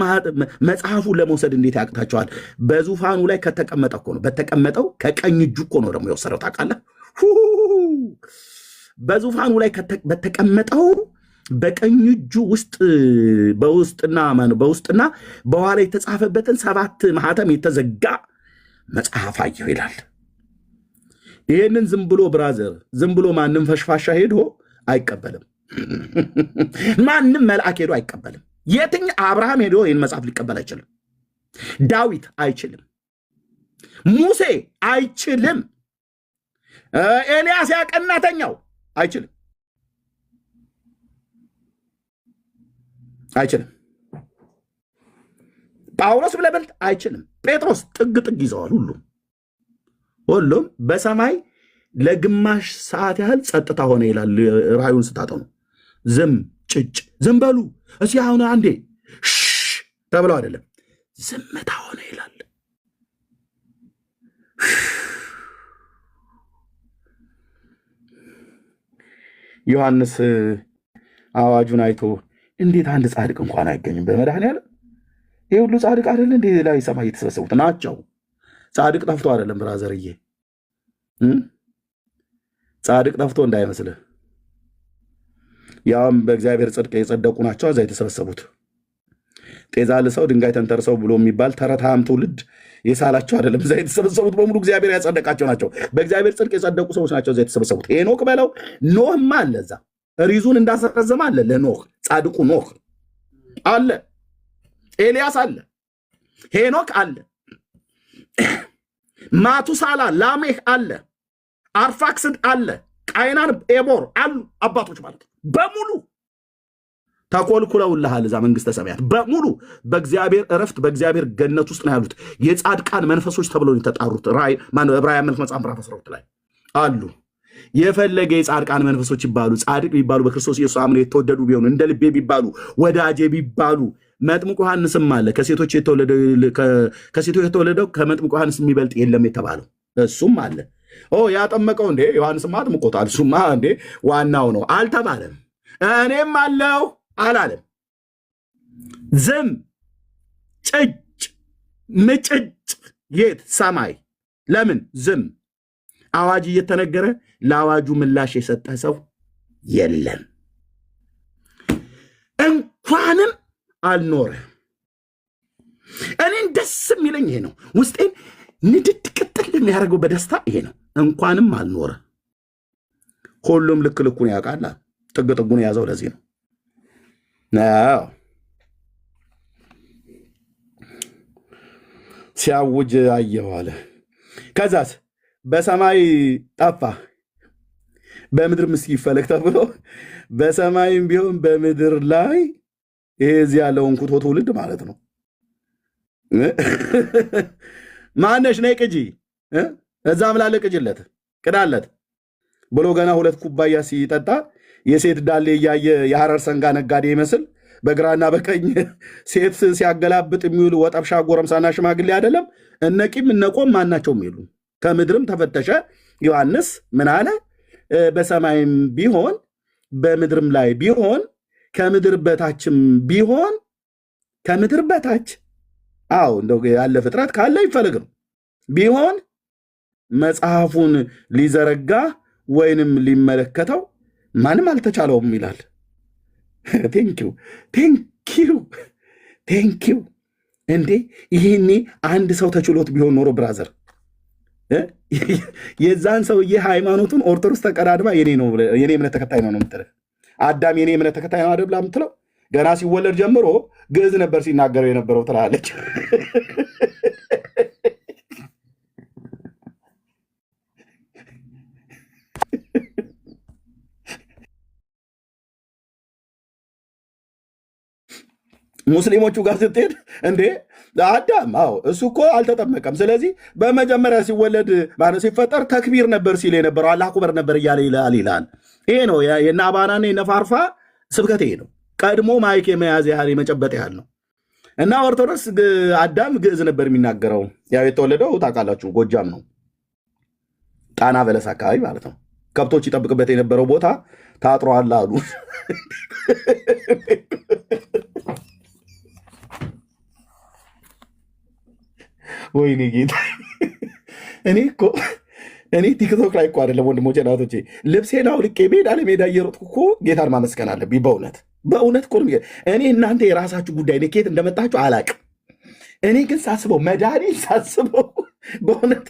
መጽሐፉን ለመውሰድ እንዴት ያቅታቸዋል? በዙፋኑ ላይ ከተቀመጠ እኮ ነው። በተቀመጠው ከቀኝ እጁ እኮ ነው ደግሞ የወሰደው። ታውቃለህ? በዙፋኑ ላይ በተቀመጠው በቀኝ እጁ ውስጥ በውስጥና በኋላ የተጻፈበትን 7 ማህተም የተዘጋ መጽሐፍ አየሁ ይላል። ይህንን ዝም ብሎ ብራዘር ዝም ብሎ ማንም ፈሽፋሻ ሄዶ አይቀበልም። ማንም መልአክ ሄዶ አይቀበልም። የትኛ አብርሃም ሄዶ ይህን መጽሐፍ ሊቀበል አይችልም። ዳዊት አይችልም። ሙሴ አይችልም። ኤልያስ ያቀናተኛው አይችልም። ጳውሎስ ብለበልጥ አይችልም። ጴጥሮስ ጥግ ጥግ ይዘዋል። ሁሉም በሰማይ ለግማሽ ሰዓት ያህል ጸጥታ ሆነ ይላል። ራእዩን ስታጠኑ ዝም ጭጭ ዝም በሉ እስኪ አሁን አንዴ ተብለው አይደለም ዝምታ ሆነ ይላል። ዮሐንስ አዋጁን አይቶ እንዴት አንድ ጻድቅ እንኳን አይገኝም በመድኃኔዓለም? ይህ ሁሉ ጻድቅ አይደለ እንዴ ላይ ሰማይ የተሰበሰቡት ናቸው። ጻድቅ ጠፍቶ አይደለም ብራዘርዬ፣ ጻድቅ ጠፍቶ እንዳይመስልህ። ያውም በእግዚአብሔር ጽድቅ የጸደቁ ናቸው እዛ የተሰበሰቡት። ጤዛ ልሰው ድንጋይ ተንተርሰው ብሎ የሚባል ተረታም ትውልድ የሳላቸው አይደለም እዛ የተሰበሰቡት። በሙሉ እግዚአብሔር ያጸደቃቸው ናቸው። በእግዚአብሔር ጽድቅ የጸደቁ ሰዎች ናቸው እዛ የተሰበሰቡት። ሄኖክ በለው ኖህማ አለ እዛ ሪዙን እንዳሰረዘመ አለ። ለኖህ ጻድቁ ኖህ አለ፣ ኤልያስ አለ፣ ሄኖክ አለ፣ ማቱሳላ ላሜህ አለ፣ አርፋክስድ አለ፣ ቃይናን ኤቦር አሉ። አባቶች ማለት በሙሉ ተኮልኩለውልሃል እዛ መንግስተ ሰማያት በሙሉ በእግዚአብሔር እረፍት በእግዚአብሔር ገነት ውስጥ ነው ያሉት። የጻድቃን መንፈሶች ተብለው የተጣሩት ዕብራውያን መልክ መጽሐፍ ምዕራፍ 12 ላይ አሉ። የፈለገ የጻድቃን መንፈሶች ይባሉ ጻድቅ ቢባሉ በክርስቶስ ኢየሱስ አምነው የተወደዱ ቢሆኑ እንደ ልቤ ቢባሉ ወዳጄ ቢባሉ መጥምቁ ዮሐንስም አለ። ከሴቶች የተወለደው ከመጥምቁ ዮሐንስ የሚበልጥ የለም የተባለው እሱም አለ። ያጠመቀው እንዴ ዮሐንስማ አጥምቆታል። እሱማ እንዴ ዋናው ነው አልተባለም። እኔም አለው አላለም። ዝም ጭጭ ምጭጭ የት ሰማይ ለምን ዝም? አዋጅ እየተነገረ ለአዋጁ ምላሽ የሰጠ ሰው የለም። እንኳንም አልኖረ እኔን ደስ የሚለኝ ይሄ ነው። ውስጤን ንድድ ቅጥል የሚያደርገው በደስታ ይሄ ነው። እንኳንም አልኖረ ሁሉም ልክ ልኩን ያውቃል። ጥግ ጥጉን የያዘው ለዚህ ነው። ሲያውጅ አየሁ አለ። ከዛስ በሰማይ ጠፋ በምድር ምስኪ ይፈለግ ተብሎ በሰማይም ቢሆን በምድር ላይ ይሄ እዚህ ያለውን ኩቶ ትውልድ ማለት ነው። ማነሽ ነይ ቅጂ እዛም ላለ ቅጅለት ቅዳለት ብሎ ገና 2 ኩባያ ሲጠጣ የሴት ዳሌ እያየ የሐረር ሰንጋ ነጋዴ ይመስል በግራና በቀኝ ሴት ሲያገላብጥ የሚውል ወጠብሻ ጎረምሳና ሽማግሌ አይደለም። እነቂም እነቆም ማናቸውም የሉ። ከምድርም ተፈተሸ። ዮሐንስ ምን አለ? በሰማይም ቢሆን በምድርም ላይ ቢሆን ከምድር በታችም ቢሆን ከምድር በታች እንደው ያለ ፍጥረት ካለ ይፈልግ ነው ቢሆን መጽሐፉን ሊዘረጋ ወይንም ሊመለከተው ማንም አልተቻለውም ይላል። ቴንኪው እንዴ! ይሄኔ አንድ ሰው ተችሎት ቢሆን ኖሮ ብራዘር የዛን ሰውዬ ሃይማኖቱን ኦርቶዶክስ ተቀዳድማ የኔ እምነት ተከታይ ነው የምትለው። አዳም የኔ እምነት ተከታይ ነው አይደል የምትለው። ገና ሲወለድ ጀምሮ ግዕዝ ነበር ሲናገረው የነበረው ትላለች። ሙስሊሞቹ ጋር ስትሄድ እንዴ አዳም እሱ እኮ አልተጠመቀም። ስለዚህ በመጀመሪያ ሲወለድ ሲፈጠር ተክቢር ነበር ሲል የነበረው አላህ አክበር ነበር እያለ ይላል። ይሄ ነው የእነ አባናና የእነ ፋርፋ ስብከት። ይሄ ነው ቀድሞ ማይክ የመያዝ ያህል የመጨበጥ ያህል ነው። እና ኦርቶዶክስ አዳም ግዕዝ ነበር የሚናገረው። ያው የተወለደው ታውቃላችሁ ጎጃም ነው፣ ጣና በለስ አካባቢ ማለት ነው። ከብቶች ይጠብቅበት የነበረው ቦታ ታጥሯል አሉ። ወይኔ ጌታ! እኔ ቲክቶክ ላይ እኮ አይደለም ወንድሞቼ ናቶቼ፣ ልብሴን አውልቄ ሜዳ ለሜዳ እየሮጥኩ እኮ ጌታን ማመስገን አለብኝ። በእውነት እኮ እኔ እናንተ የራሳችሁ ጉዳይ እኔ ከየት እንደመጣችሁ አላቅም። እኔ ግን ሳስበው መድኃኒት ሳስበው በእውነት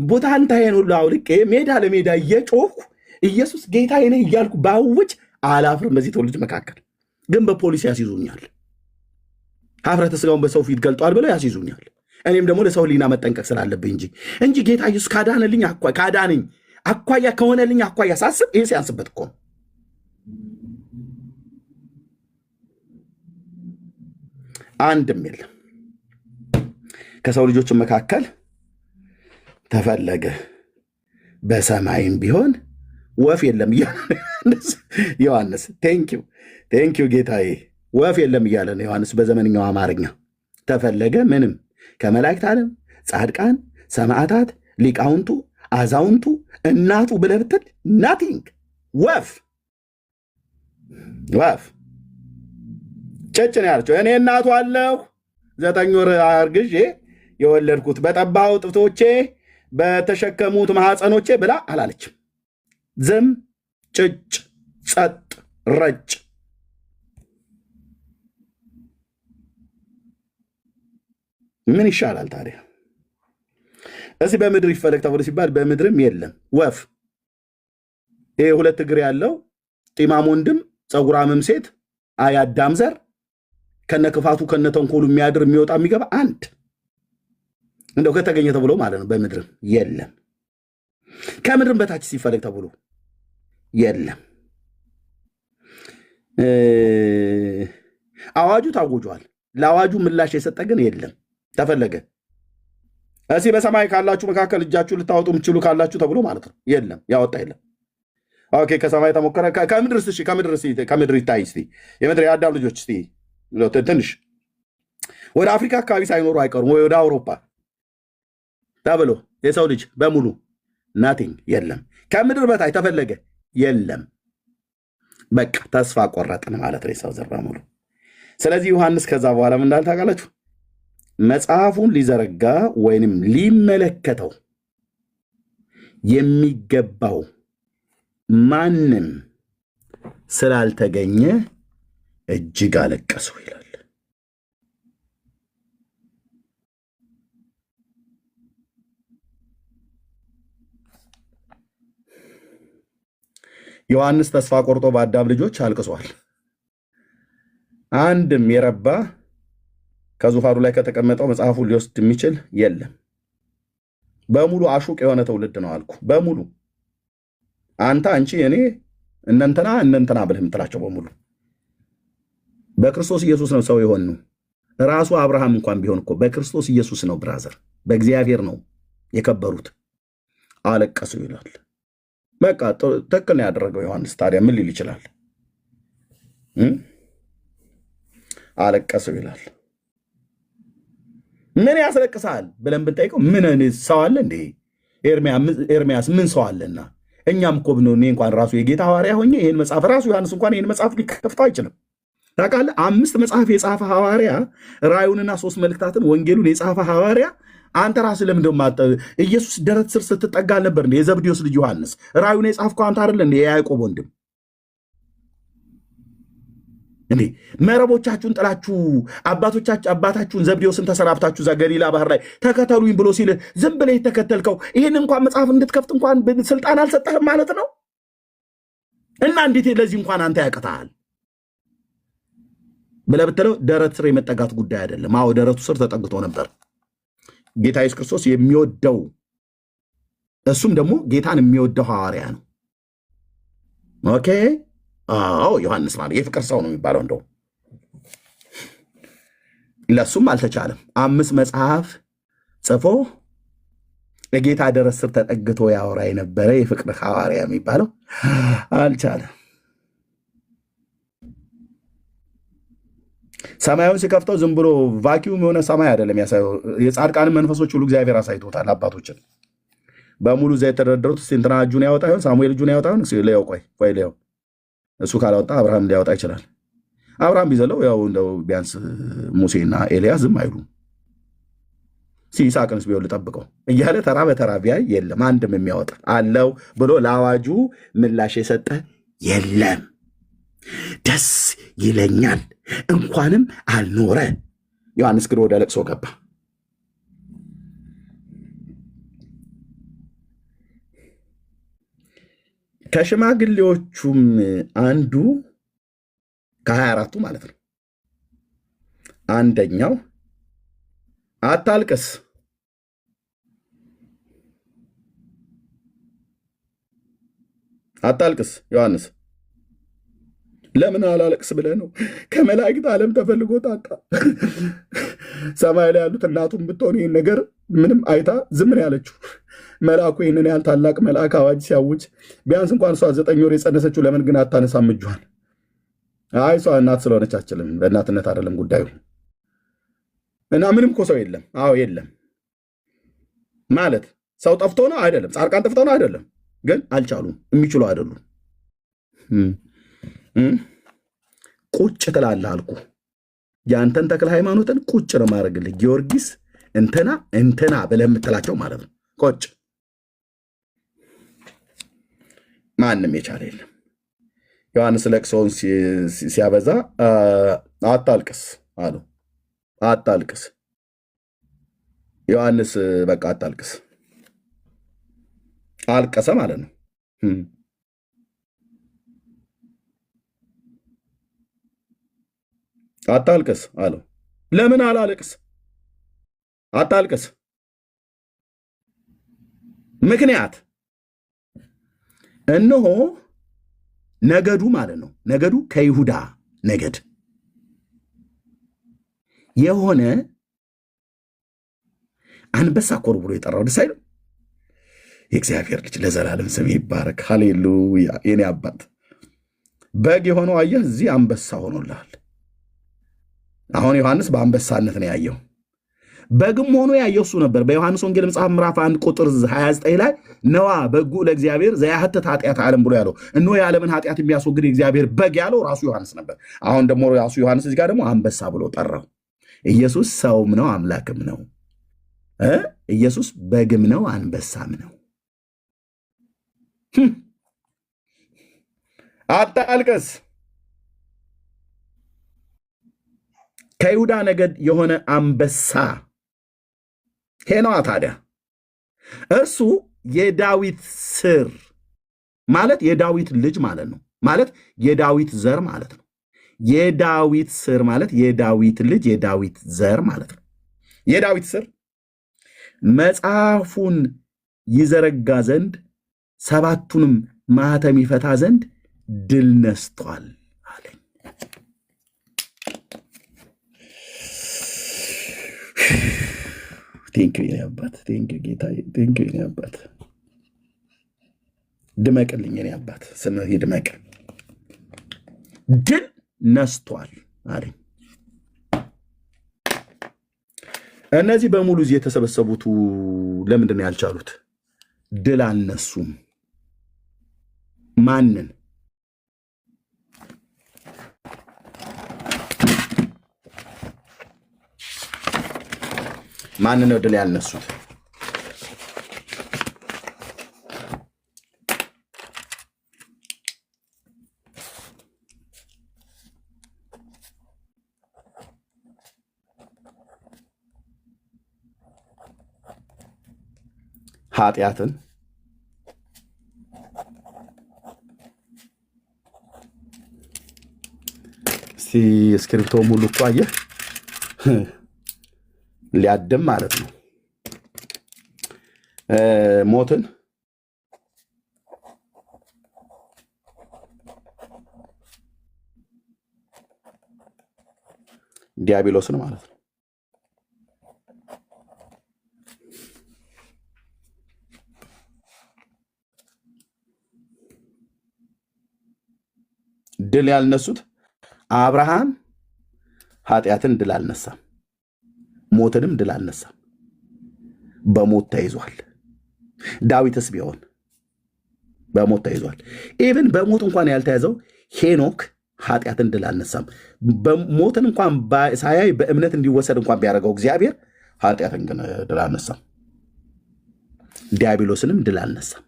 ቦታንታዬን ሁሉ አውልቄ ሜዳ ለሜዳ እየጮኩ ኢየሱስ ጌታዬ ነህ እያልኩ ባውጭ አላፍርም። በዚህ ትውልድ መካከል ግን በፖሊስ ያስይዙኛል። ኀፍረተ ሥጋውን በሰው ፊት ገልጧል ብለው ያስይዙኛል። እኔም ደግሞ ለሰው ሊና መጠንቀቅ ስላለብኝ እንጂ ጌታ ኢየሱስ ካዳነልኝ ካዳነኝ አኳያ ከሆነልኝ አኳያ ሳስብ ይሄ ሲያንስበት እኮ ነው። አንድም የለም ከሰው ልጆች መካከል ተፈለገ በሰማይም ቢሆን ወፍ የለም ዮሐንስ ቴንኪው ጌታዬ፣ ወፍ የለም እያለ ነው ዮሐንስ በዘመንኛው አማርኛ። ተፈለገ ምንም ከመላእክት ዓለም ጻድቃን፣ ሰማዕታት፣ ሊቃውንቱ፣ አዛውንቱ፣ እናቱ ብለህ ብትል ናቲንግ ወፍ ቸች ነው ያለችው። እኔ እናቱ አለሁ 9 ወር አርግዤ የወለድኩት በጠባው ጥፍቶቼ በተሸከሙት ማኅፀኖቼ ብላ አላለችም። ዝም ጭጭ ጸጥ ረጭ። ምን ይሻላል ታዲያ? እዚህ በምድር ይፈለግ ተብሎ ሲባል በምድርም የለም ወፍ። ይሄ 2 እግር ያለው ጢማም ወንድም ፀጉራምም ሴት አያዳም ዘር ከነክፋቱ ከነተንኮሉ የሚያድር የሚወጣ የሚገባ አንድ እንደው ከተገኘ ተብሎ ማለት ነው። በምድርም የለም። ከምድርም በታች ሲፈለግ ተብሎ የለም። አዋጁ ታውጇል። ለአዋጁ ምላሽ የሰጠ ግን የለም። ተፈለገ እዚህ በሰማይ ካላችሁ መካከል እጃችሁ ልታወጡ የምትችሉ ካላችሁ ተብሎ ማለት ነው። የለም፣ ያወጣ የለም። ኦኬ፣ ከሰማይ ተሞከረ። ከምድር ይታይ እስቲ። የምድር የአዳም ልጆች እስቲ ትንሽ ወደ አፍሪካ አካባቢ ሳይኖሩ አይቀሩም ወይ ወደ አውሮፓ ተብሎ የሰው ልጅ በሙሉ ናቲንግ የለም። ከምድር በታይ ተፈለገ የለም። በቃ ተስፋ ቆረጥን ማለት ነው የሰው ዘር በሙሉ። ስለዚህ ዮሐንስ ከዛ በኋላ ምን እንዳለ ታውቃላችሁ? መጽሐፉን ሊዘረጋ ወይንም ሊመለከተው የሚገባው ማንም ስላልተገኘ እጅግ አለቀሱ ይላል። ዮሐንስ ተስፋ ቆርጦ በአዳም ልጆች አልቅሷል። አንድም የረባ ከዙፋኑ ላይ ከተቀመጠው መጽሐፉን ሊወስድ የሚችል የለም። በሙሉ አሹቅ የሆነ ትውልድ ነው አልኩ። በሙሉ አንተ፣ አንቺ፣ እኔ፣ እነንተና ብለህ የምትላቸው በሙሉ በክርስቶስ ኢየሱስ ነው ሰው የሆን ነው። ራሱ አብርሃም እንኳን ቢሆን እኮ በክርስቶስ ኢየሱስ ነው ብራዘር፣ በእግዚአብሔር ነው የከበሩት። አለቀሱ ይላል። በቃ ትክክል ነው ያደረገው ዮሐንስ። ታዲያ ምን ሊል ይችላል? አለቀሱ ይላል። ምን ያስለቅሳል ብለን ብንጠይቀው ምን ሰው አለ እንዴ? ኤርሚያስ ምን ሰው አለና? እኛም እኮ ብንሆን እኔ እንኳን ራሱ የጌታ ሐዋርያ ሆኜ ይህን መጽሐፍ ራሱ ዮሐንስ እንኳን ይህን መጽሐፍ ሊከፍተው አይችልም። ታውቃለህ? 5 መጽሐፍ የጻፈ ሐዋርያ፣ ራእዩንና 3 መልእክታትን ወንጌሉን የጻፈ ሐዋርያ አንተ ራስህ ለምን ኢየሱስ ደረት ስር ስትጠጋ አልነበር እንዴ? የዘብዴዎስ ልጅ ዮሐንስ ራእዩን የጻፍከው አንተ አይደለ እንዴ? የያዕቆብ ወንድም እንዴ? መረቦቻችሁን ጥላችሁ አባታችሁን ዘብዴዎስን ተሰናብታችሁ እዛ ገሊላ ባህር ላይ ተከተሉኝ ብሎ ሲል ዝም ብለህ የተከተልከው ይህን እንኳን መጽሐፍ እንድትከፍት እንኳን ስልጣን አልሰጠህም ማለት ነው? እና እንዴት ለዚህ እንኳን አንተ ያቅተሃል ብለህ ብትለው ደረት ስር የመጠጋት ጉዳይ አይደለም። አዎ ደረቱ ስር ተጠግቶ ነበር ጌታ ኢየሱስ ክርስቶስ የሚወደው፣ እሱም ደግሞ ጌታን የሚወደው ሐዋርያ ነው። ኦኬ። አዎ ዮሐንስ ማለት የፍቅር ሰው ነው የሚባለው። እንደው ለሱም አልተቻለም። 5 መጽሐፍ ጽፎ ለጌታ ደረት ስር ተጠግቶ ያወራ የነበረ የፍቅር ሐዋርያ የሚባለው አልቻለም። ሰማዩን ሲከፍተው ዝም ብሎ ቫኪዩም የሆነ ሰማይ አይደለም ያሳየው። የጻድቃንን መንፈሶች ሁሉ እግዚአብሔር አሳይቶታል። አባቶችን በሙሉ እዛ የተደረደሩት እንትና እጁን ያወጣ ይሆን? ሳሙኤል እጁን ያወጣ ይሆን? ሌው ቆይ ሌው እሱ ካላወጣ አብርሃም ሊያወጣ ይችላል። አብርሃም ቢዘለው ያው እንደው ቢያንስ ሙሴና ኤልያስ ዝም አይሉም። ይስሐቅንስ ቢሆን ልጠብቀው እያለ ተራ በተራ ቢያይ የለም አንድም የሚያወጣ አለው ብሎ ለአዋጁ ምላሽ የሰጠ የለም። ደስ ይለኛል እንኳንም አልኖረ። ዮሐንስ ግን ወደ ለቅሶ ገባ። ከሽማግሌዎቹም አንዱ ከ24ቱ ማለት ነው አንደኛው አታልቅስ ዮሐንስ ለምን አላለቅስ ብለህ ነው? ከመላእክት ዓለም ተፈልጎ ታጣ። ሰማይ ላይ ያሉት እናቱም ብትሆን ይህን ነገር ምንም አይታ ዝም ነው ያለችው። መልአኩ ይህንን ያህል ታላቅ መልአክ አዋጅ ሲያውጅ ቢያንስ እንኳን እሷ 9 ወር የጸነሰችው ለምን ግን አታነሳም እጇን? አይ እሷ እናት ስለሆነች አችልም። በእናትነት አይደለም ጉዳዩ። እና ምንም እኮ ሰው የለም። አዎ የለም ማለት ሰው ጠፍቶ ነው አይደለም፣ ጻድቃን ጠፍቶ ነው አይደለም፣ ግን አልቻሉም። የሚችሉ አይደሉም። ቁጭ ትላለህ አልኩ። የአንተን ተክለ ሃይማኖትን ቁጭ ነው ማድረግልህ። ጊዮርጊስ እንትና ብለህ የምትላቸው ማለት ነው። ቁጭ ማንም የቻለ የለም። ዮሐንስ ለቅሶውን ሲያበዛ አታልቅስ አለው። አታልቅስ ዮሐንስ በቃ አታልቅስ አልቀሰ ማለት ነው። አታልቅስ አለው። ለምን አላለቅስ? አታልቅስ ምክንያት እነሆ ነገዱ ማለት ነው። ነገዱ ከይሁዳ ነገድ የሆነ አንበሳ ኮር ብሎ የጠራው ደስ አይልም? የእግዚአብሔር ልጅ ለዘላለም ስም ይባረክ። ሃሌሉያ። የኔ አባት በግ የሆነው አየህ፣ እዚህ አንበሳ ሆኖልሃል። አሁን ዮሐንስ በአንበሳነት ነው ያየው። በግም ሆኖ ያየው እሱ ነበር። በዮሐንስ ወንጌል መጽሐፍ ምዕራፍ 1 ቁጥር 29 ላይ ነዋ በጉ ለእግዚአብሔር ዘያህትት ኃጢአት ዓለም ብሎ ያለው እነሆ የዓለምን ኃጢአት የሚያስወግድ የእግዚአብሔር በግ ያለው ራሱ ዮሐንስ ነበር። አሁን ደግሞ ራሱ ዮሐንስ እዚህ ጋር ደግሞ አንበሳ ብሎ ጠራው። ኢየሱስ ሰውም ነው አምላክም ነው። ኢየሱስ በግም ነው አንበሳም ነው። አታልቅስ። ከይሁዳ ነገድ የሆነ አንበሳ ሄነዋ ታዲያ እርሱ የዳዊት ስር ማለት የዳዊት ልጅ ማለት ነው። ማለት የዳዊት ዘር ማለት ነው። የዳዊት ስር ማለት የዳዊት ልጅ የዳዊት ዘር ማለት ነው። የዳዊት ስር መጽሐፉን ይዘረጋ ዘንድ ሰባቱንም ማኅተም ይፈታ ዘንድ ድል ነስቷል አለኝ። ቴንኪው የኔ አባት፣ ቴንኪው ጌታዬ፣ ቴንኪው የኔ አባት። ድመቅልኝ የኔ አባት፣ ስምህ ይድመቅ። ድል ነስቷል አለኝ። እነዚህ በሙሉ እዚህ የተሰበሰቡት ለምንድን ነው ያልቻሉት? ድል አልነሱም። ማንን? ማንን ነው ድል ያልነሱት? ኃጢአትን፣ እስቲ እስክሪፕቶ ሙሉ እኮ አየህ ሊያድም ማለት ነው። ሞትን፣ ዲያብሎስን ማለት ነው። ድል ያልነሱት አብርሃም ኃጢአትን ድል አልነሳም፣ ሞትንም ድል አልነሳም። በሞት ተይዟል። ዳዊትስ ቢሆን በሞት ተይዟል። ኢቭን በሞት እንኳን ያልተያዘው ሄኖክ ኃጢአትን ድል አልነሳም። ሞትን እንኳን ሳያይ በእምነት እንዲወሰድ እንኳን ቢያደርገው እግዚአብሔር ኃጢአትን ግን ድል አልነሳም፣ ዲያብሎስንም ድል አልነሳም።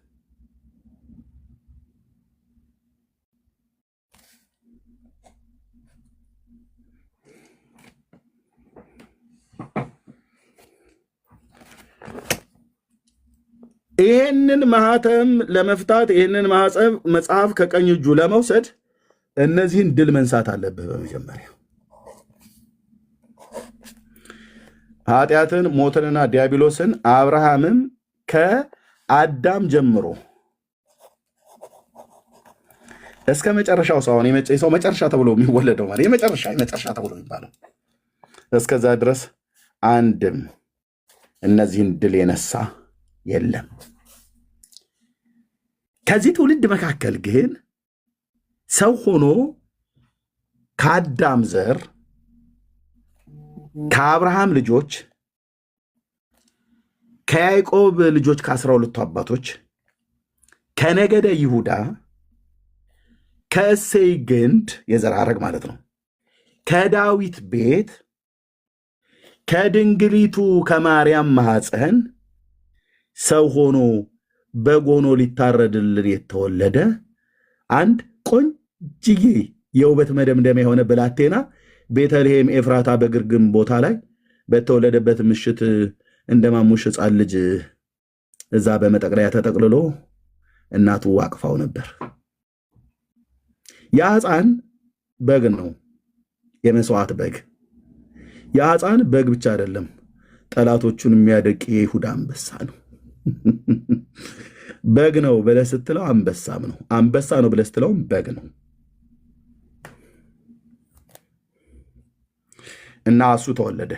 ይህንን ማኅተም ለመፍታት ይህንን መጽሐፍ ከቀኝ እጁ ለመውሰድ እነዚህን ድል መንሳት አለብህ። በመጀመሪያ ኃጢአትን፣ ሞትንና ዲያብሎስን አብርሃምም ከአዳም ጀምሮ እስከ መጨረሻው ሰው መጨረሻ ተብሎ የሚወለደው ማለት የመጨረሻ ተብሎ የሚባለው እስከዛ ድረስ አንድም እነዚህን ድል የነሳ የለም። ከዚህ ትውልድ መካከል ግን ሰው ሆኖ ከአዳም ዘር ከአብርሃም ልጆች ከያዕቆብ ልጆች ከ12ቱ አባቶች ከነገደ ይሁዳ ከእሴይ ግንድ የዘር ሐረግ ማለት ነው ከዳዊት ቤት ከድንግሊቱ ከማርያም ማኅፀን ሰው ሆኖ በግ ሆኖ ሊታረድልን የተወለደ አንድ ቆንጅዬ የውበት መደምደሚያ የሆነ ብላቴና ቤተልሔም ኤፍራታ በግርግም ቦታ ላይ በተወለደበት ምሽት እንደ ማሙሽ ሕፃን ልጅ እዛ በመጠቅለያ ተጠቅልሎ እናቱ አቅፋው ነበር። ያ ሕፃን በግ ነው፣ የመስዋዕት በግ። ያ ሕፃን በግ ብቻ አይደለም፣ ጠላቶቹን የሚያደቅ የይሁዳ አንበሳ ነው። በግ ነው ብለህ ስትለው አንበሳም ነው፣ አንበሳ ነው ብለህ ስትለውም በግ ነው። እና እሱ ተወለደ።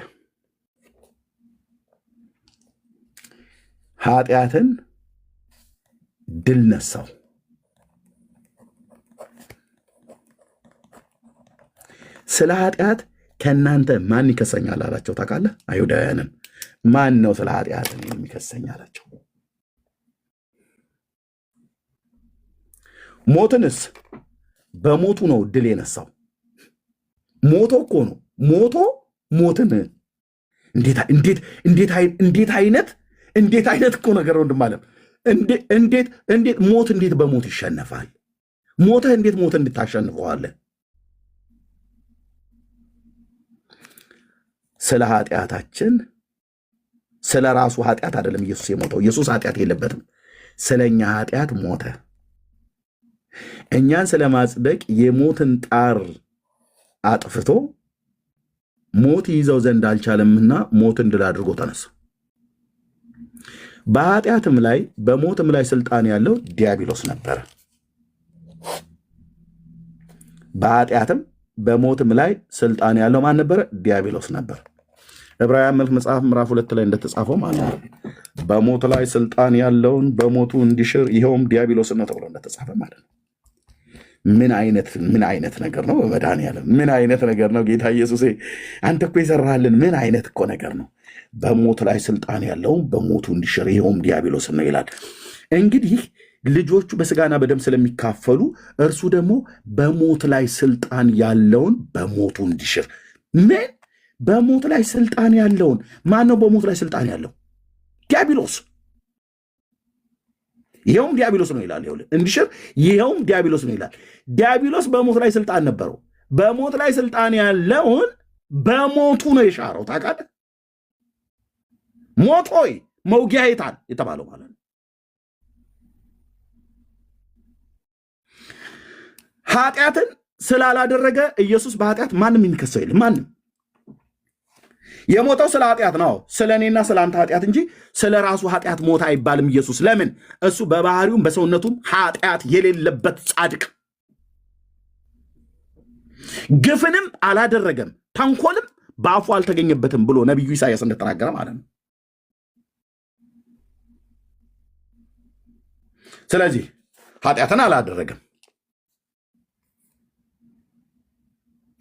ኃጢአትን ድል ነሳው። ስለ ኃጢአት ከእናንተ ማን ይከሰኛል አላቸው። ታውቃለህ? አይሁዳውያንን ማን ነው ስለ ኃጢአት የሚከሰኝ አላቸው። ሞትንስ በሞቱ ነው ድል የነሳው። ሞቶ እኮ ነው ሞትን እንዴት አይነት እኮ ነገር ወንድም አለም። እንዴት ሞት እንዴት በሞት ይሸነፋል? ሞተህ እንዴት ሞት እንድታሸንፈዋለህ? ስለ ኃጢአታችን ስለ ራሱ ኃጢአት አይደለም ኢየሱስ የሞተው። ኢየሱስ ኃጢአት የለበትም። ስለኛ ኃጢአት ሞተ። እኛን ስለማጽደቅ የሞትን ጣር አጥፍቶ ሞት ይዘው ዘንድ አልቻለምና ሞትን ድል አድርጎ ተነሳ። በኃጢአትም ላይ በሞትም ላይ ስልጣን ያለው ዲያብሎስ ነበረ። በኃጢአትም በሞትም ላይ ስልጣን ያለው ማን ነበረ? ዲያብሎስ ነበር። ዕብራውያን መጽሐፍ ምዕራፍ 2 ላይ እንደተጻፈው ማለት ነው። በሞት ላይ ስልጣን ያለውን በሞቱ እንዲሽር ይኸውም ዲያብሎስ ነው ተብሎ እንደተጻፈ ማለት ነው። ምን አይነት ነገር ነው? በመድኃኒዓለም ምን አይነት ነገር ነው? ጌታ ኢየሱስ አንተ እኮ የሰራህልን ምን አይነት እኮ ነገር ነው? በሞት ላይ ስልጣን ያለውን በሞቱ እንዲሽር ይኸውም ዲያብሎስ ነው ይላል። እንግዲህ ልጆቹ በስጋና በደም ስለሚካፈሉ እርሱ ደግሞ በሞት ላይ ስልጣን ያለውን በሞቱ እንዲሽር። ምን በሞት ላይ ስልጣን ያለውን? ማን ነው በሞት ላይ ስልጣን ያለው? ዲያብሎስ። ይኸውም ዲያብሎስ ነው ይላል። እንዲሽር ይኸውም ዲያብሎስ ነው ይላል። ዲያብሎስ በሞት ላይ ስልጣን ነበረው። በሞት ላይ ስልጣን ያለውን በሞቱ ነው የሻረው። ታውቃለህ? ሞት ሆይ መውጊያ የታል የተባለው ማለት ነው። ኃጢአትን ስላላደረገ ኢየሱስ በኃጢአት ማንም የሚከሰው የለም። ማንም የሞተው ስለ ኃጢአት ነው፣ ስለ እኔና ስለ አንተ ኃጢአት እንጂ ስለ ራሱ ኃጢአት ሞት አይባልም። ኢየሱስ ለምን? እሱ በባህሪውም በሰውነቱም ኃጢአት የሌለበት ጻድቅ፣ ግፍንም አላደረገም፣ ተንኮልም በአፉ አልተገኘበትም ብሎ ነቢዩ ኢሳያስ እንደተናገረ ማለት ነው። ስለዚህ ኃጢአትን አላደረገም፣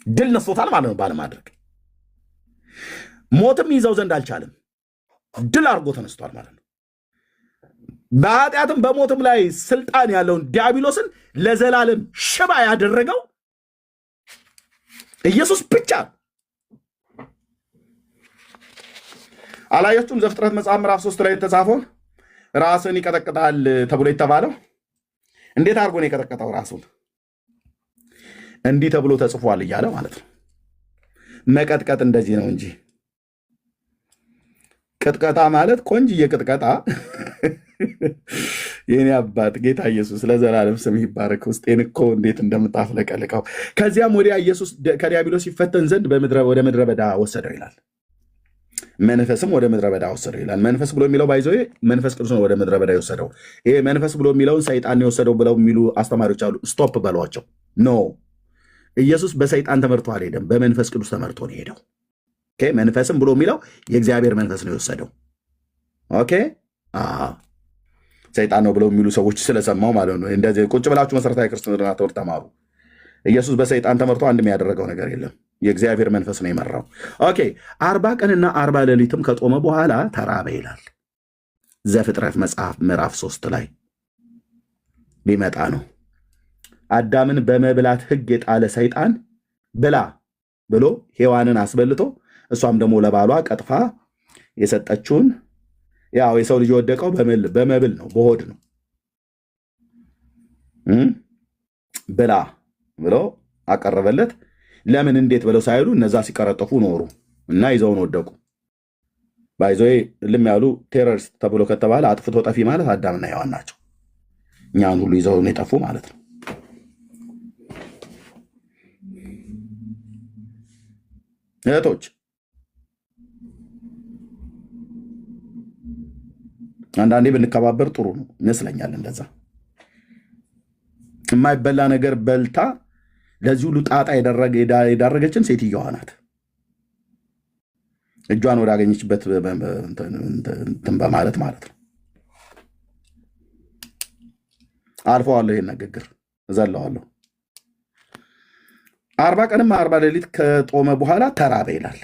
ድል ነስቶታል ማለት ነው ባለማድረግ። ሞትም ይዘው ዘንድ አልቻለም፣ ድል አድርጎ ተነስቷል ማለት ነው። በኃጢአትም በሞትም ላይ ስልጣን ያለውን ዲያብሎስን ለዘላለም ሽባ ያደረገው ኢየሱስ ብቻ። አላያችሁም? ዘፍጥረት መጽሐፍ ምዕራፍ 3 ላይ የተጻፈውን ራስን ይቀጠቅጣል ተብሎ የተባለው እንዴት አድርጎ ነው የቀጠቀጠው? ራሱን እንዲህ ተብሎ ተጽፏል እያለ ማለት ነው። መቀጥቀጥ እንደዚህ ነው እንጂ ቅጥቀጣ ማለት ቆንጅዬ ቅጥቀጣ። የኔ አባት ጌታ ኢየሱስ ለዘላለም ስም ይባረክ። ውስጤን እኮ እንዴት እንደምታፍለቀልቀው። ከዚያም ወዲያ ኢየሱስ ከዲያብሎስ ይፈተን ዘንድ ወደ ምድረ በዳ ወሰደው ይላል። መንፈስም ወደ ምድረ በዳ ወሰደው ይላል። መንፈስ ብሎ የሚለው ባይዘው መንፈስ ቅዱስ ነው ወደ ምድረ በዳ የወሰደው። ይሄ መንፈስ ብሎ የሚለውን ሰይጣን የወሰደው ብለው የሚሉ አስተማሪዎች አሉ። ስቶፕ በሏቸው። ኖ ኢየሱስ በሰይጣን ተመርቶ አልሄደም፣ በመንፈስ ቅዱስ ተመርቶ ነው ሄደው። መንፈስም ብሎ የሚለው የእግዚአብሔር መንፈስ ነው የወሰደው። ኦኬ ሰይጣን ነው ብለው የሚሉ ሰዎች ስለሰማው ማለት ነው። እንደዚህ ቁጭ ብላችሁ መሰረታዊ ክርስትና ትምህርት ተማሩ። ኢየሱስ በሰይጣን ተመርቶ አንድም ያደረገው ነገር የለም። የእግዚአብሔር መንፈስ ነው የመራው። ኦኬ 40 ቀንና 40 ሌሊትም ከጦመ በኋላ ተራበ ይላል። ዘፍጥረት መጽሐፍ ምዕራፍ 3 ላይ ሊመጣ ነው። አዳምን በመብላት ሕግ የጣለ ሰይጣን ብላ ብሎ ሔዋንን አስበልቶ እሷም ደግሞ ለባሏ ቀጥፋ የሰጠችውን ያው የሰው ልጅ የወደቀው በመብል ነው፣ በሆድ ነው። ብላ ብሎ አቀረበለት። ለምን እንዴት ብለው ሳይሉ እነዛ ሲቀረጠፉ ኖሩ እና ይዘውን ወደቁ። ባይዞይ ልም ያሉ ቴሮሪስት ተብሎ ከተባለ አጥፍቶ ጠፊ ማለት አዳምና ሔዋን ናቸው። እኛን ሁሉ ይዘውን የጠፉ ማለት ነው። እህቶች አንዳንዴ ብንከባበር ጥሩ ነው ይመስለኛል። እንደዛ የማይበላ ነገር በልታ ለዚህ ሁሉ ጣጣ የዳረገችን ሴትዮዋ ናት። እጇን ወዳገኘችበት እንትን በማለት ማለት ነው። አልፈዋለሁ፣ ይሄን ንግግር እዘለዋለሁ። 40 ቀንም 40 ሌሊት ከጦመ በኋላ ተራበ ይላል።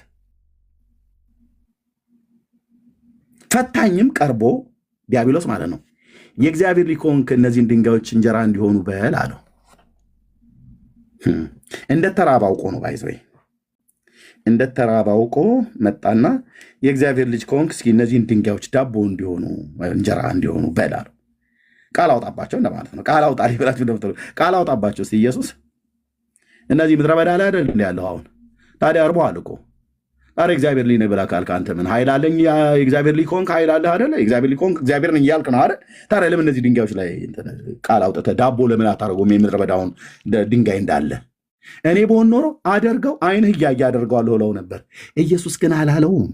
ፈታኝም ቀርቦ ዲያብሎስ ማለት ነው የእግዚአብሔር ልጅ ከሆንክ እነዚህን ድንጋዮች እንጀራ እንዲሆኑ በል አለው። እንደ ተራበ አውቆ ነው ባይዘይ እንደ ተራበ አውቆ መጣና የእግዚአብሔር ልጅ ከሆንክ እስኪ እነዚህን ድንጋዮች ዳቦ እንዲሆኑ እንጀራ እንዲሆኑ በል አለው። ቃል አውጣባቸው እንደማለት ነው። ቃል አውጣ ሊብላችሁ እንደምትሉ ቃል አውጣባቸው እስኪ ኢየሱስ። እነዚህ ምድረ በዳ ላይ አይደል እንደ ያለው አሁን ታዲያ አርበዋል እኮ አረ እግዚአብሔር ልጅ ነህ ብላ ካልክ አንተ ምን ኃይል አለኝ? እግዚአብሔር ልጅ ከሆንክ ኃይል አለህ አይደለ? እግዚአብሔር ልጅ ከሆንክ እግዚአብሔር ነኝ እያልክ ነው አይደል? ታዲያ ለምን እነዚህ ድንጋዮች ላይ ቃል አውጥተህ ዳቦ ለምን አታደርገውም? የምድረ በዳውን ድንጋይ እንዳለ እኔ በሆን ኖሮ አደርገው ዓይንህ እያየ አደርገዋለሁ እለው ነበር። ኢየሱስ ግን አላለውም።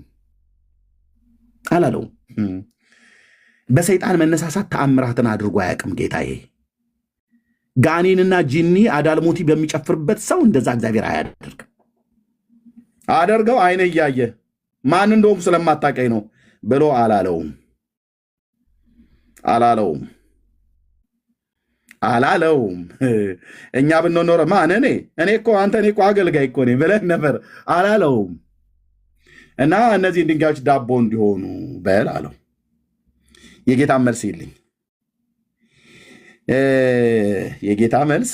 በሰይጣን መነሳሳት ተአምራትን አድርጎ አያውቅም ጌታዬ። ጋኔንና ጂኒ አዳልሞቲ በሚጨፍርበት ሰው እንደዛ እግዚአብሔር አያደርግም። አደርገው ዓይንህ እያየ ማን እንደሆንኩ ስለማታውቀኝ ነው ብሎ አላለውም። እኛ ብንሆን ኖሮ ማን እኔ እኮ አገልጋይ እኮ ነኝ ብለን ነበር። አላለውም። እና እነዚህን ድንጋዮች ዳቦ እንዲሆኑ በል አለው። የጌታ መልስ ይልኝ። የጌታ መልስ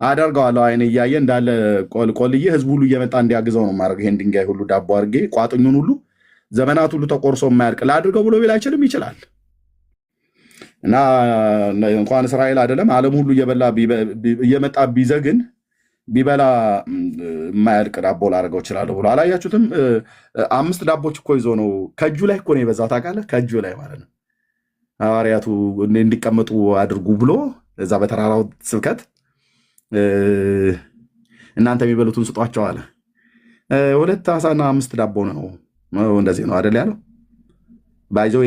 አደርገዋለሁ ዓይን እያየ እንዳለ ቆልቆልዬ ህዝቡ ሁሉ እየመጣ እንዲያግዘው ነው ማድረግ። ይሄን ድንጋይ ሁሉ ዳቦ አድርጌ ቋጥኙን ሁሉ ዘመናት ሁሉ ተቆርሶ የማያልቅ ላድርገው ብሎ ቢል አይችልም? ይችላል። እና እንኳን እስራኤል አይደለም ዓለም ሁሉ እየመጣ ቢዘግን ቢበላ የማያልቅ ዳቦ ላደርገው እችላለሁ ብሎ አላያችሁትም? 5 ዳቦች እኮ ይዞ ነው። ከእጁ ላይ እኮ ነው የበዛው ታውቃለህ? ከእጁ ላይ ማለት ነው። ሐዋርያቱ እንዲቀመጡ አድርጉ ብሎ እዛ በተራራው ስብከት እናንተ የሚበሉትን ስጧቸው አለ። 2 ዓሣና 5 ዳቦ ነው። እንደዚህ ነው አይደል ያለው? ባይዘው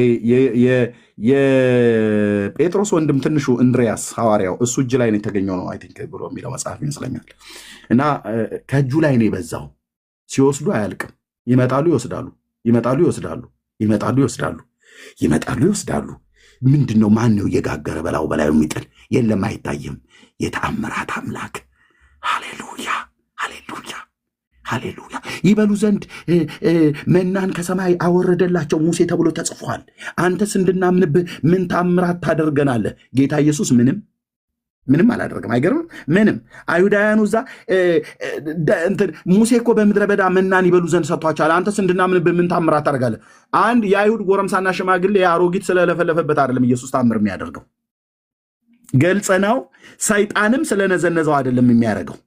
የጴጥሮስ ወንድም ትንሹ እንድሪያስ ሐዋርያው እሱ እጅ ላይ ነው የተገኘው ነው አይ ቲንክ ብሎ የሚለው መጽሐፍ ይመስለኛል። እና ከእጁ ላይ ነው የበዛው። ሲወስዱ አያልቅም። ይመጣሉ፣ ይወስዳሉ፣ ይመጣሉ፣ ይወስዳሉ፣ ይመጣሉ፣ ይወስዳሉ፣ ይመጣሉ፣ ይወስዳሉ። ምንድን ነው? ማን ነው እየጋገረ በላዩ የሚጥል? የለም፣ አይታይም። የተአምራት አምላክ። ሃሌሉያ፣ ሃሌሉያ፣ ሃሌሉያ። ይበሉ ዘንድ መናን ከሰማይ አወረደላቸው ሙሴ ተብሎ ተጽፏል። አንተስ እንድናምንብህ ምን ታምራት ታደርገናለህ? ጌታ ኢየሱስ ምንም አላደረግም። አይገርምም? ምንም። አይሁዳውያኑ እዛ ሙሴ እኮ በምድረ በዳ መናን ይበሉ ዘንድ ሰጥቷቸዋል። አንተስ እንድናምንብህ ምን ታምራት ታደርጋለህ? አንድ የአይሁድ ጎረምሳና ሽማግሌ የአሮጊት ስለለፈለፈበት አይደለም ኢየሱስ ታምር የሚያደርገው። ገልጸ ነው። ሰይጣንም ስለነዘነዘው አይደለም የሚያደርገው።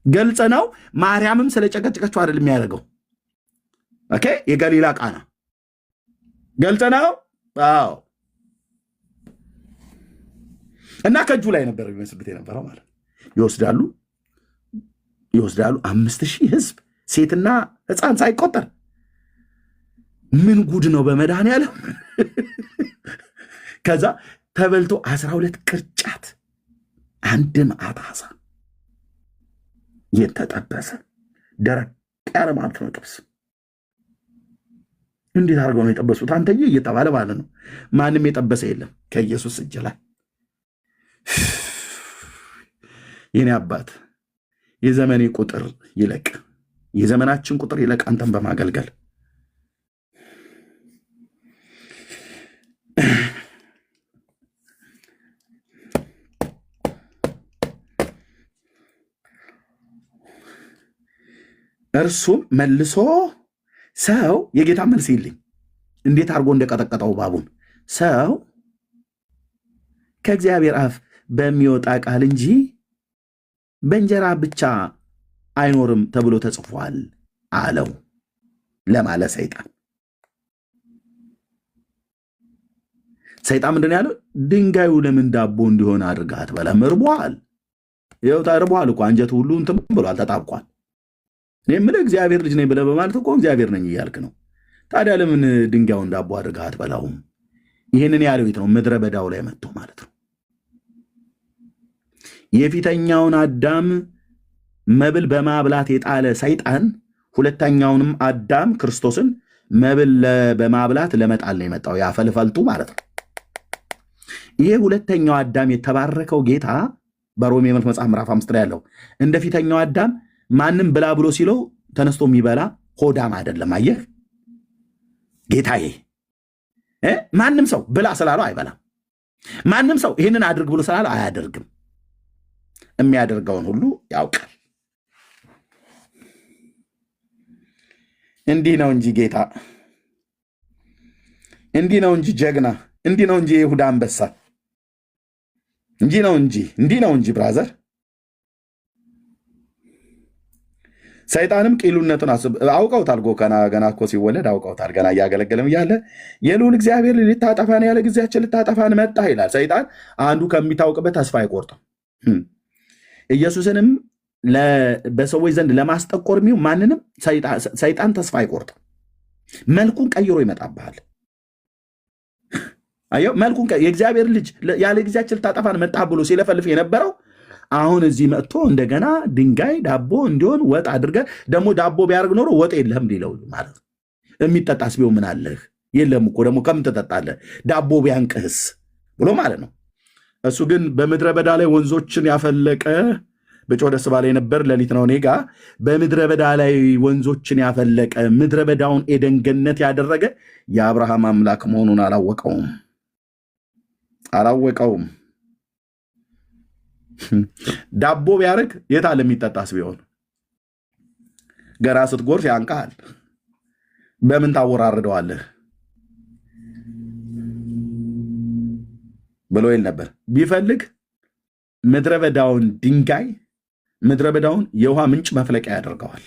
ገልጸ ነው። ማርያምም ስለጨቀጨቀችው አይደለም የሚያደርገው። ኦኬ። የገሊላ ቃና ገልጸ ነው። አዎ። እና ከእጁ ላይ ነበር የሚመስሉት የነበረው ማለት ይወስዳሉ 5000 ህዝብ ሴትና ሕፃን ሳይቆጠር። ምን ጉድ ነው በመድኃኔዓለም። ከዛ ተበልቶ 12 ቅርጫት 100 ዓሣ የተጠበሰ ደረቅ ያለ ማለት ነው ጥብስ። እንዴት አድርገው ነው የጠበሱት አንተዬ እየተባለ ማለት ነው። ማንም የጠበሰ የለም ከኢየሱስ እጅ ላይ። የኔ አባት የዘመኔ ቁጥር ይለቅ፣ የዘመናችን ቁጥር ይለቅ አንተን በማገልገል እርሱም መልሶ ሰው የጌታ መልስ ይልኝ እንዴት አድርጎ እንደቀጠቀጠው ባቡን። ሰው ከእግዚአብሔር አፍ በሚወጣ ቃል እንጂ በእንጀራ ብቻ አይኖርም ተብሎ ተጽፏል አለው ለማለት ሰይጣን ምንድን ያለው? ድንጋዩ ለምን ዳቦ እንዲሆን አድርገህ አትበላም? እርቦሃል። ይኸው ተርቦሃል እኮ አንጀቱ ሁሉ እንትን ብሏል፣ ተጣብቋል። እኔ የምልህ እግዚአብሔር ልጅ ነኝ ብለህ በማለት እኮ እግዚአብሔር ነኝ እያልክ ነው። ታዲያ ለምን ድንጋዩን ዳቦ አድርገህ አትበላውም? ይህንን ያለው የት ነው? ምድረ በዳው ላይ መጥቶ ማለት ነው። የፊተኛውን አዳም መብል በማብላት የጣለ ሰይጣን ሁለተኛውንም አዳም ክርስቶስን መብል በማብላት ለመጣል ነው የመጣው። ያፈልፈልቱ ማለት ነው። ይሄ ሁለተኛው አዳም የተባረከው ጌታ በሮሜ መጽሐፍ ምዕራፍ 5 ላይ ያለው እንደ ፊተኛው አዳም ማንም ብላ ብሎ ሲለው ተነስቶ የሚበላ ሆዳም አይደለም። አየህ ጌታዬ፣ ማንም ሰው ብላ ስላለው አይበላም። ማንም ሰው ይህንን አድርግ ብሎ ስላለው አያደርግም። የሚያደርገውን ሁሉ ያውቃል። እንዲህ ነው እንጂ ጌታ፣ እንዲህ ነው እንጂ ጀግና፣ እንዲህ ነው እንጂ የይሁዳ አንበሳ፣ እንዲህ ነው እንጂ ብራዘር። ሰይጣንም ቂሉነቱን አውቀውታል። ገና እኮ ሲወለድ አውቀውታል። ገና እያገለገለም እያለ የልዑል እግዚአብሔር ልታጠፋን ያለ ጊዜያችን ልታጠፋን መጣ ይላል። ሰይጣን አንዱ ከሚታወቅበት ተስፋ አይቆርጥም። ኢየሱስንም በሰዎች ዘንድ ለማስጠቆር የሚሆን ማንንም ሰይጣን ተስፋ አይቆርጥም። መልኩን ቀይሮ ይመጣብሃል። አየው፣ መልኩን የእግዚአብሔር ልጅ ያለ ጊዜያችን ልታጠፋን መጣ ብሎ ሲለፈልፍ የነበረው አሁን እዚህ መጥቶ እንደገና ድንጋይ ዳቦ እንዲሆን ወጥ አድርገህ ደግሞ ዳቦ ቢያደርግ ኖሮ ወጥ የለህም ሊለው ማለት ነው። የሚጠጣስ ቢሆን ምን አለህ? የለም እኮ ደግሞ ከምን ትጠጣለህ? ዳቦ ቢያንቅህስ ብሎ ማለት ነው። እሱ ግን በምድረ በዳ ላይ ወንዞችን ያፈለቀ በጮህ ደስ ባለ ነበር ሌሊት ነው ኔጋ በምድረ በዳ ላይ ወንዞችን ያፈለቀ ምድረ በዳውን ኤደን ገነት ያደረገ የአብርሃም አምላክ መሆኑን አላወቀውም። ዳቦ ቢያደርግ የታለ የሚጠጣስ ቢሆን? ገና ስትጎርስ ያንቃል። በምን ታወራርደዋለህ ብሎ ይል ነበር። ቢፈልግ ምድረ በዳውን ድንጋይ ምድረ በዳውን የውሃ ምንጭ መፍለቂያ ያደርገዋል።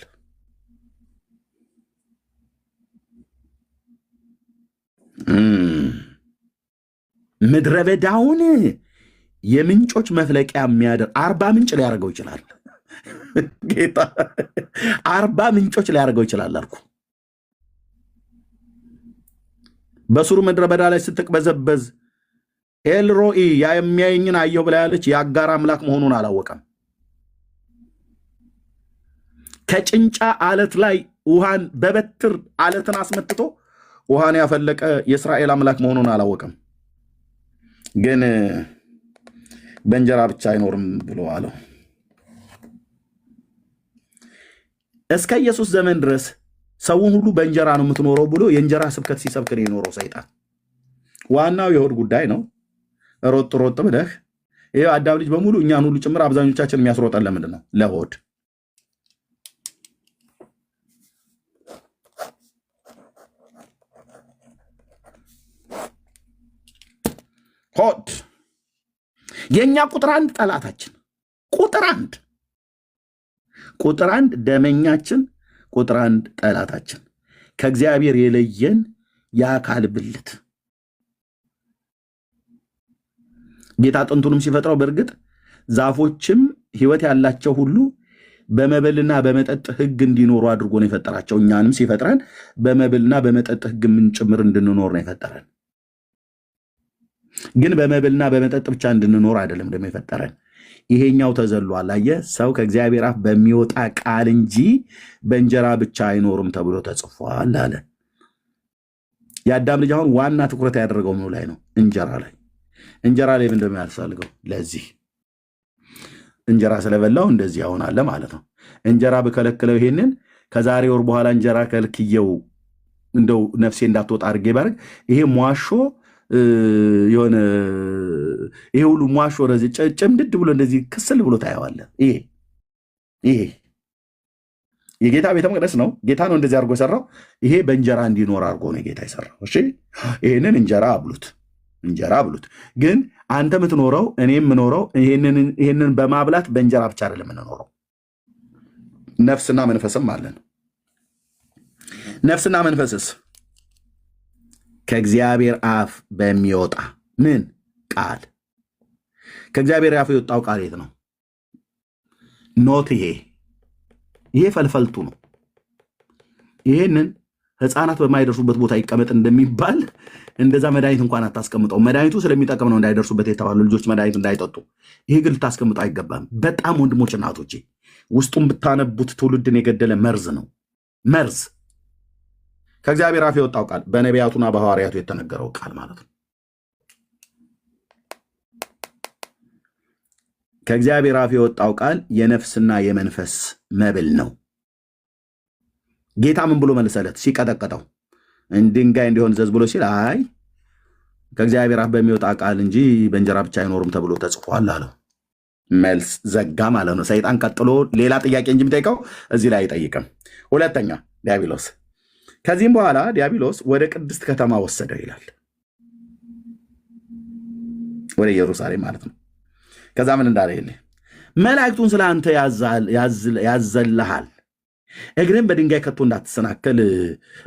ምድረ በዳውን የምንጮች መፍለቂያ የሚያደርግ 40 ምንጭ ሊያደርገው ይችላል። ጌታ 40 ምንጮች ሊያደርገው ይችላል አልኩ። በሱሩ ምድረ በዳ ላይ ስትቅበዘበዝ ኤልሮኢ ያ የሚያየኝን አየሁ ብላ ያለች የአጋር አምላክ መሆኑን አላወቀም። ከጭንጫ አለት ላይ ውሃን በበትር አለትን አስመትቶ ውሃን ያፈለቀ የእስራኤል አምላክ መሆኑን አላወቀም። ግን በእንጀራ ብቻ አይኖርም ብሎ አለው። እስከ ኢየሱስ ዘመን ድረስ ሰውን ሁሉ በእንጀራ ነው የምትኖረው ብሎ የእንጀራ ስብከት ሲሰብክ ነው የኖረው ሰይጣን። ዋናው የሆድ ጉዳይ ነው። ሮጥ ሮጥ ብለህ ይሄ አዳም ልጅ በሙሉ እኛን ሁሉ ጭምር አብዛኞቻችን የሚያስሮጠን ለምንድን ነው? ለሆድ። ሆድ የኛ ቁጥር አንድ ጠላታችን፣ ቁጥር አንድ ደመኛችን፣ ቁጥር አንድ ጠላታችን፣ ከእግዚአብሔር የለየን የአካል ብልት። ጌታ ጥንቱንም ሲፈጥረው በእርግጥ ዛፎችም ሕይወት ያላቸው ሁሉ በመብልና በመጠጥ ሕግ እንዲኖሩ አድርጎ ነው የፈጠራቸው። እኛንም ሲፈጥረን በመብልና በመጠጥ ሕግ ምን ጭምር እንድንኖር ነው የፈጠረን። ግን በመብልና በመጠጥ ብቻ እንድንኖር አይደለም ደግሞ የፈጠረን። ይሄኛው ተዘሏል። አየህ፣ ሰው ከእግዚአብሔር አፍ በሚወጣ ቃል እንጂ በእንጀራ ብቻ አይኖርም ተብሎ ተጽፏል አለ። የአዳም ልጅ አሁን ዋና ትኩረት ያደረገው ምን ላይ ነው? እንጀራ ላይ። እንጀራ ላይ ምንድን ነው ያስፈልገው? ለዚህ እንጀራ ስለበላው እንደዚህ አሁን አለ ማለት ነው። እንጀራ ብከለክለው ይሄንን ከዛሬ ወር በኋላ እንጀራ ከልክየው እንደው ነፍሴ እንዳትወጣ አድርጌ ባደርግ ይሄ ሟሾ የሆነ ይሄ ሁሉ ሟሾ ወደዚህ ጭምድድ ብሎ እንደዚህ ክስል ብሎ ታየዋለህ። ይሄ የጌታ ቤተ መቅደስ ነው። ጌታ ነው እንደዚህ አድርጎ የሰራው። ይሄ በእንጀራ እንዲኖር አድርጎ ነው ጌታ የሰራው። እሺ፣ ይሄንን እንጀራ ብሉት። ግን አንተ የምትኖረው እኔ የምኖረው ይሄንን በማብላት በእንጀራ ብቻ አይደለም የምንኖረው። ነፍስና መንፈስም አለን። ነፍስና መንፈስስ ከእግዚአብሔር አፍ በሚወጣ ምን ቃል? ከእግዚአብሔር አፍ የወጣው ቃል የት ነው? ኖት ይሄ ፈልፈልቱ ነው። ይሄንን ሕፃናት በማይደርሱበት ቦታ ይቀመጥ እንደሚባል እንደዛ መድኃኒት እንኳን አታስቀምጠው። መድኃኒቱ ስለሚጠቅም ነው እንዳይደርሱበት የተባሉ ልጆች መድኃኒት እንዳይጠጡ። ይሄ ግን ልታስቀምጠው አይገባም። በጣም ወንድሞች እናቶቼ፣ ውስጡን ብታነቡት ትውልድን የገደለ መርዝ ነው። መርዝ ከእግዚአብሔር አፍ የወጣው ቃል በነቢያቱና በሐዋርያቱ የተነገረው ቃል ማለት ነው። ከእግዚአብሔር አፍ የወጣው ቃል የነፍስና የመንፈስ መብል ነው። ጌታ ምን ብሎ መለሰለት ሲቀጠቀጠው? ድንጋይ እንዲሆን ዘዝ ብሎ ሲል አይ ከእግዚአብሔር አፍ በሚወጣ ቃል እንጂ በእንጀራ ብቻ አይኖርም ተብሎ ተጽፏል አለው። መልስ ዘጋ ማለት ነው። ሰይጣን ቀጥሎ ሌላ ጥያቄ እንጂ የሚጠይቀው እዚህ ላይ አይጠይቅም። ሁለተኛ ዲያብሎስ። ከዚህም በኋላ ዲያብሎስ ወደ ቅድስት ከተማ ወሰደው ይላል፣ ወደ ኢየሩሳሌም ማለት ነው። ከዛ ምን እንዳለ ይል መላእክቱን ስለ አንተ ያዘልሃል፣ እግርን በድንጋይ ከቶ እንዳትሰናከል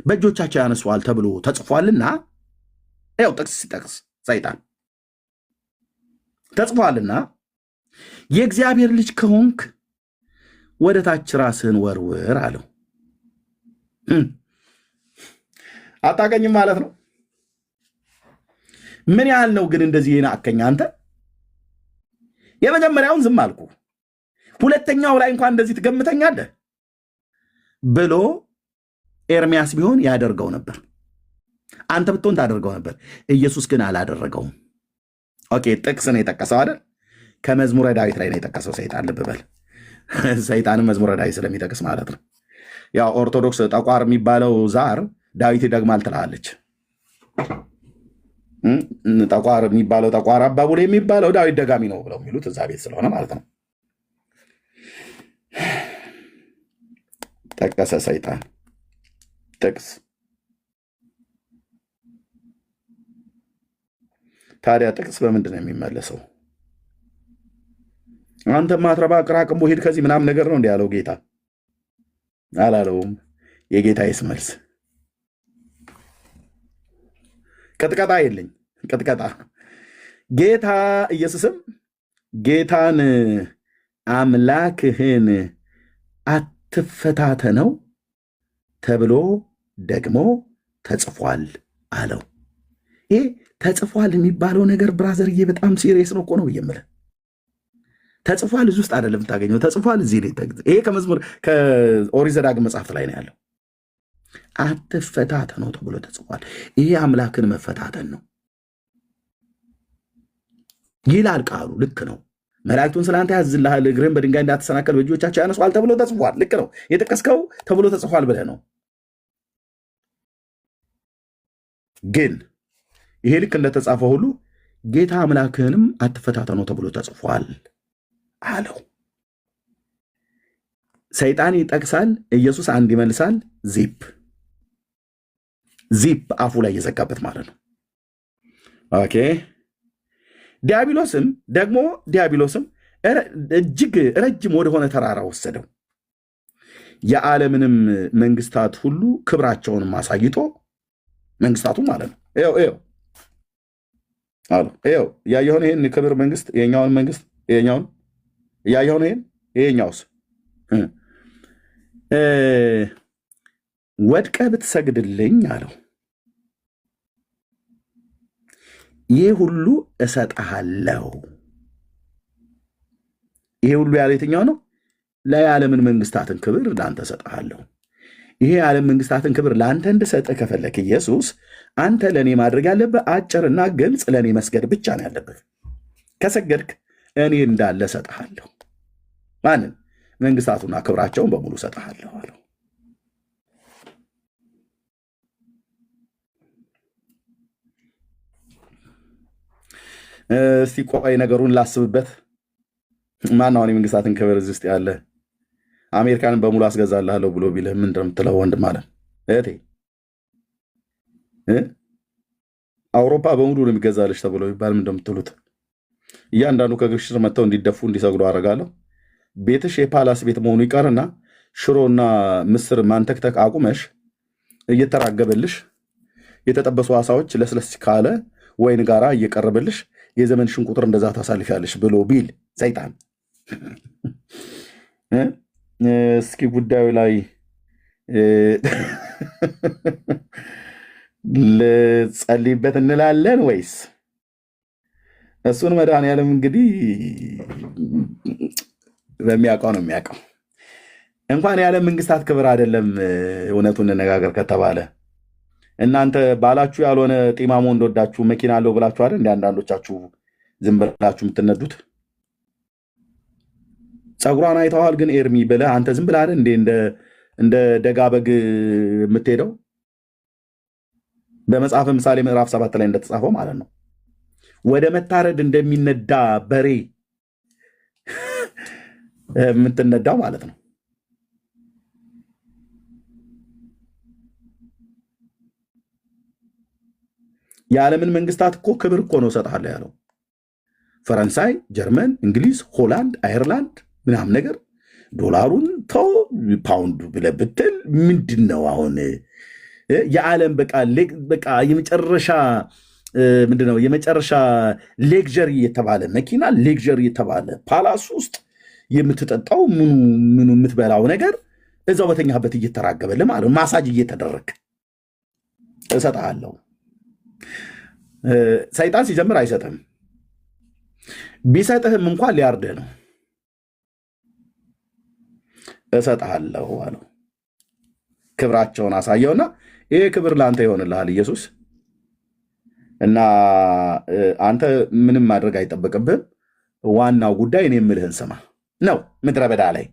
በእጆቻቸው ያነሱዋል ተብሎ ተጽፏልና፣ ያው ጥቅስ ሲጠቅስ ሰይጣን ተጽፏልና የእግዚአብሔር ልጅ ከሆንክ ወደ ታች ራስህን ወርውር አለው። አታቀኝም ማለት ነው። ምን ያህል ነው ግን እንደዚህ የናቀኝ አንተ? የመጀመሪያውን ዝም አልኩ፣ ሁለተኛው ላይ እንኳን እንደዚህ ትገምተኛለህ ብሎ ኤርሚያስ ቢሆን ያደርገው ነበር። አንተ ብትሆን ታደርገው ነበር። ኢየሱስ ግን አላደረገውም። ኦኬ፣ ጥቅስ ነው የጠቀሰው አይደል? ከመዝሙረ ዳዊት ላይ ነው የጠቀሰው። ሰይጣን ልብ በል፣ ሰይጣንም መዝሙረ ዳዊት ስለሚጠቅስ ማለት ነው። ያው ኦርቶዶክስ ጠቋር የሚባለው ዛር ዳዊት ይደግማል ትላለች። ጠቋር የሚባለው ጠቋር አባቡል የሚባለው ዳዊት ደጋሚ ነው ብለው የሚሉት እዛ ቤት ስለሆነ ማለት ነው። ጠቀሰ ሰይጣን ጥቅስ። ታዲያ ጥቅስ በምንድን ነው የሚመለሰው? አንተ ማትረባ ቅራቅንቦ ሂድ ከዚህ ምናምን ነገር ነው እንዲ ያለው ጌታ አላለውም። የጌታዬስ መልስ ቅጥቀጣ የለኝ ቅጥቀጣ። ጌታ ኢየሱስም ጌታን አምላክህን አትፈታተነው ተብሎ ደግሞ ተጽፏል አለው። ይህ ተጽፏል የሚባለው ነገር ብራዘርዬ በጣም ሲሪየስ ነው እኮ ነው የምልህ። ተጽፏል እዚህ ውስጥ አይደለም የምታገኘው። ተጽፏል እዚህ ላይ ይሄ ከመዝሙር ከኦሪት ዘዳግም መጽሐፍት ላይ ነው ያለው። አትፈታተነው ተብሎ ተጽፏል። ይሄ አምላክን መፈታተን ነው ይላል ቃሉ። ልክ ነው። መላእክቱን ስላንተ ያዝልሃል፣ እግርህን በድንጋይ እንዳትሰናከል በእጆቻቸው ያነሷል ተብሎ ተጽፏል። ልክ ነው። የጠቀስከው ተብሎ ተጽፏል ብለህ ነው። ግን ይሄ ልክ እንደተጻፈ ሁሉ ጌታ አምላክህንም አትፈታተነው ተብሎ ተጽፏል አለው። ሰይጣን ይጠቅሳል፣ ኢየሱስ አንድ ይመልሳል። ዚፕ አፉ ላይ የዘጋበት ማለት ነው። ኦኬ። ዲያብሎስም እጅግ ረጅም ወደሆነ ተራራ ወሰደው፣ የዓለምንም መንግስታት ሁሉ ክብራቸውንም አሳይቶ፣ መንግስታቱ ማለት ነው። ይኸው እያየሆን ይህን ክብር መንግስት፣ የኛውን መንግስት የኛውን እያየሆን ይሄኛውስ ወድቀ ብትሰግድልኝ አለው ይህ ሁሉ እሰጥሃለሁ። ይሄ ሁሉ ያለ የትኛው ነው? ለዓለምን መንግስታትን ክብር ለአንተ እሰጥሃለሁ። ይሄ የዓለም መንግስታትን ክብር ለአንተ እንድሰጥህ ከፈለክ ኢየሱስ፣ አንተ ለእኔ ማድረግ ያለብህ አጭርና ግልጽ ለእኔ መስገድ ብቻ ነው ያለብህ። ከሰገድክ እኔ እንዳለ እሰጥሃለሁ። ማንን? መንግስታቱና ክብራቸውን በሙሉ እሰጥሃለሁ አለው። እስቲ ቆይ ነገሩን ላስብበት። ማነው አሁን የመንግስታትን ክብር እዚህ ውስጥ ያለ? አሜሪካንን በሙሉ አስገዛልሃለሁ ብሎ ቢልህ ምን እንደምትለው ወንድም አለ እህቴ? አውሮፓ በሙሉ ነው የሚገዛልሽ ተብሎ ይባል ምን እንደምትሉት? እያንዳንዱ ከእግርሽ ስር መጥተው እንዲደፉ እንዲሰግዱ አደርጋለሁ። ቤትሽ የፓላስ ቤት መሆኑ ይቀርና ሽሮና ምስር ማንተክተክ አቁመሽ እየተራገበልሽ የተጠበሱ አሳዎች ለስለስ ካለ ወይን ጋራ እየቀረበልሽ የዘመንሽን ቁጥር እንደዛ ታሳልፊያለሽ ብሎ ቢል ሰይጣን፣ እስኪ ጉዳዩ ላይ ልጸልይበት እንላለን ወይስ? እሱን መድኃኒዓለም እንግዲህ በሚያውቀው ነው የሚያውቀው። እንኳን የዓለም መንግስታት ክብር አይደለም። እውነቱን እንነጋገር ከተባለ እናንተ ባላችሁ ያልሆነ ጢማሞ እንደወዳችሁ መኪና አለው ብላችሁ አይደል እንደ አንዳንዶቻችሁ ዝም ብላችሁ የምትነዱት? ፀጉሯን አይተዋል ግን ኤርሚ ብለህ አንተ ዝም ብለህ አይደል እንደ ደጋ በግ የምትሄደው? በመጽሐፈ ምሳሌ ምዕራፍ 7 ላይ እንደተጻፈው ማለት ነው። ወደ መታረድ እንደሚነዳ በሬ የምትነዳው ማለት ነው። የዓለምን መንግስታት እኮ ክብር እኮ ነው እሰጥሃለሁ ያለው። ፈረንሳይ፣ ጀርመን፣ እንግሊዝ፣ ሆላንድ፣ አየርላንድ ምናምን ነገር ዶላሩን ተው ፓውንዱ ብለህ ብትል ምንድን ነው አሁን የዓለም በቃ የመጨረሻ ምንድነው የመጨረሻ ሌክዠሪ የተባለ መኪና ሌክዠሪ የተባለ ፓላስ ውስጥ የምትጠጣው ምኑ የምትበላው ነገር እዛው በተኛበት እየተራገበልህ ማለት ነው። ማሳጅ እየተደረገ እሰጥሃለሁ። ሰይጣን ሲጀምር አይሰጥህም። ቢሰጥህም እንኳን ሊያርድህ ነው። እሰጥሃለሁ አለው። ክብራቸውን አሳየውና ይሄ ክብር ለአንተ ይሆንልሃል ኢየሱስ እና አንተ ምንም ማድረግ አይጠበቅብህም። ዋናው ጉዳይ እኔ የምልህን ስማ ነው። ምድረ በዳ ላይ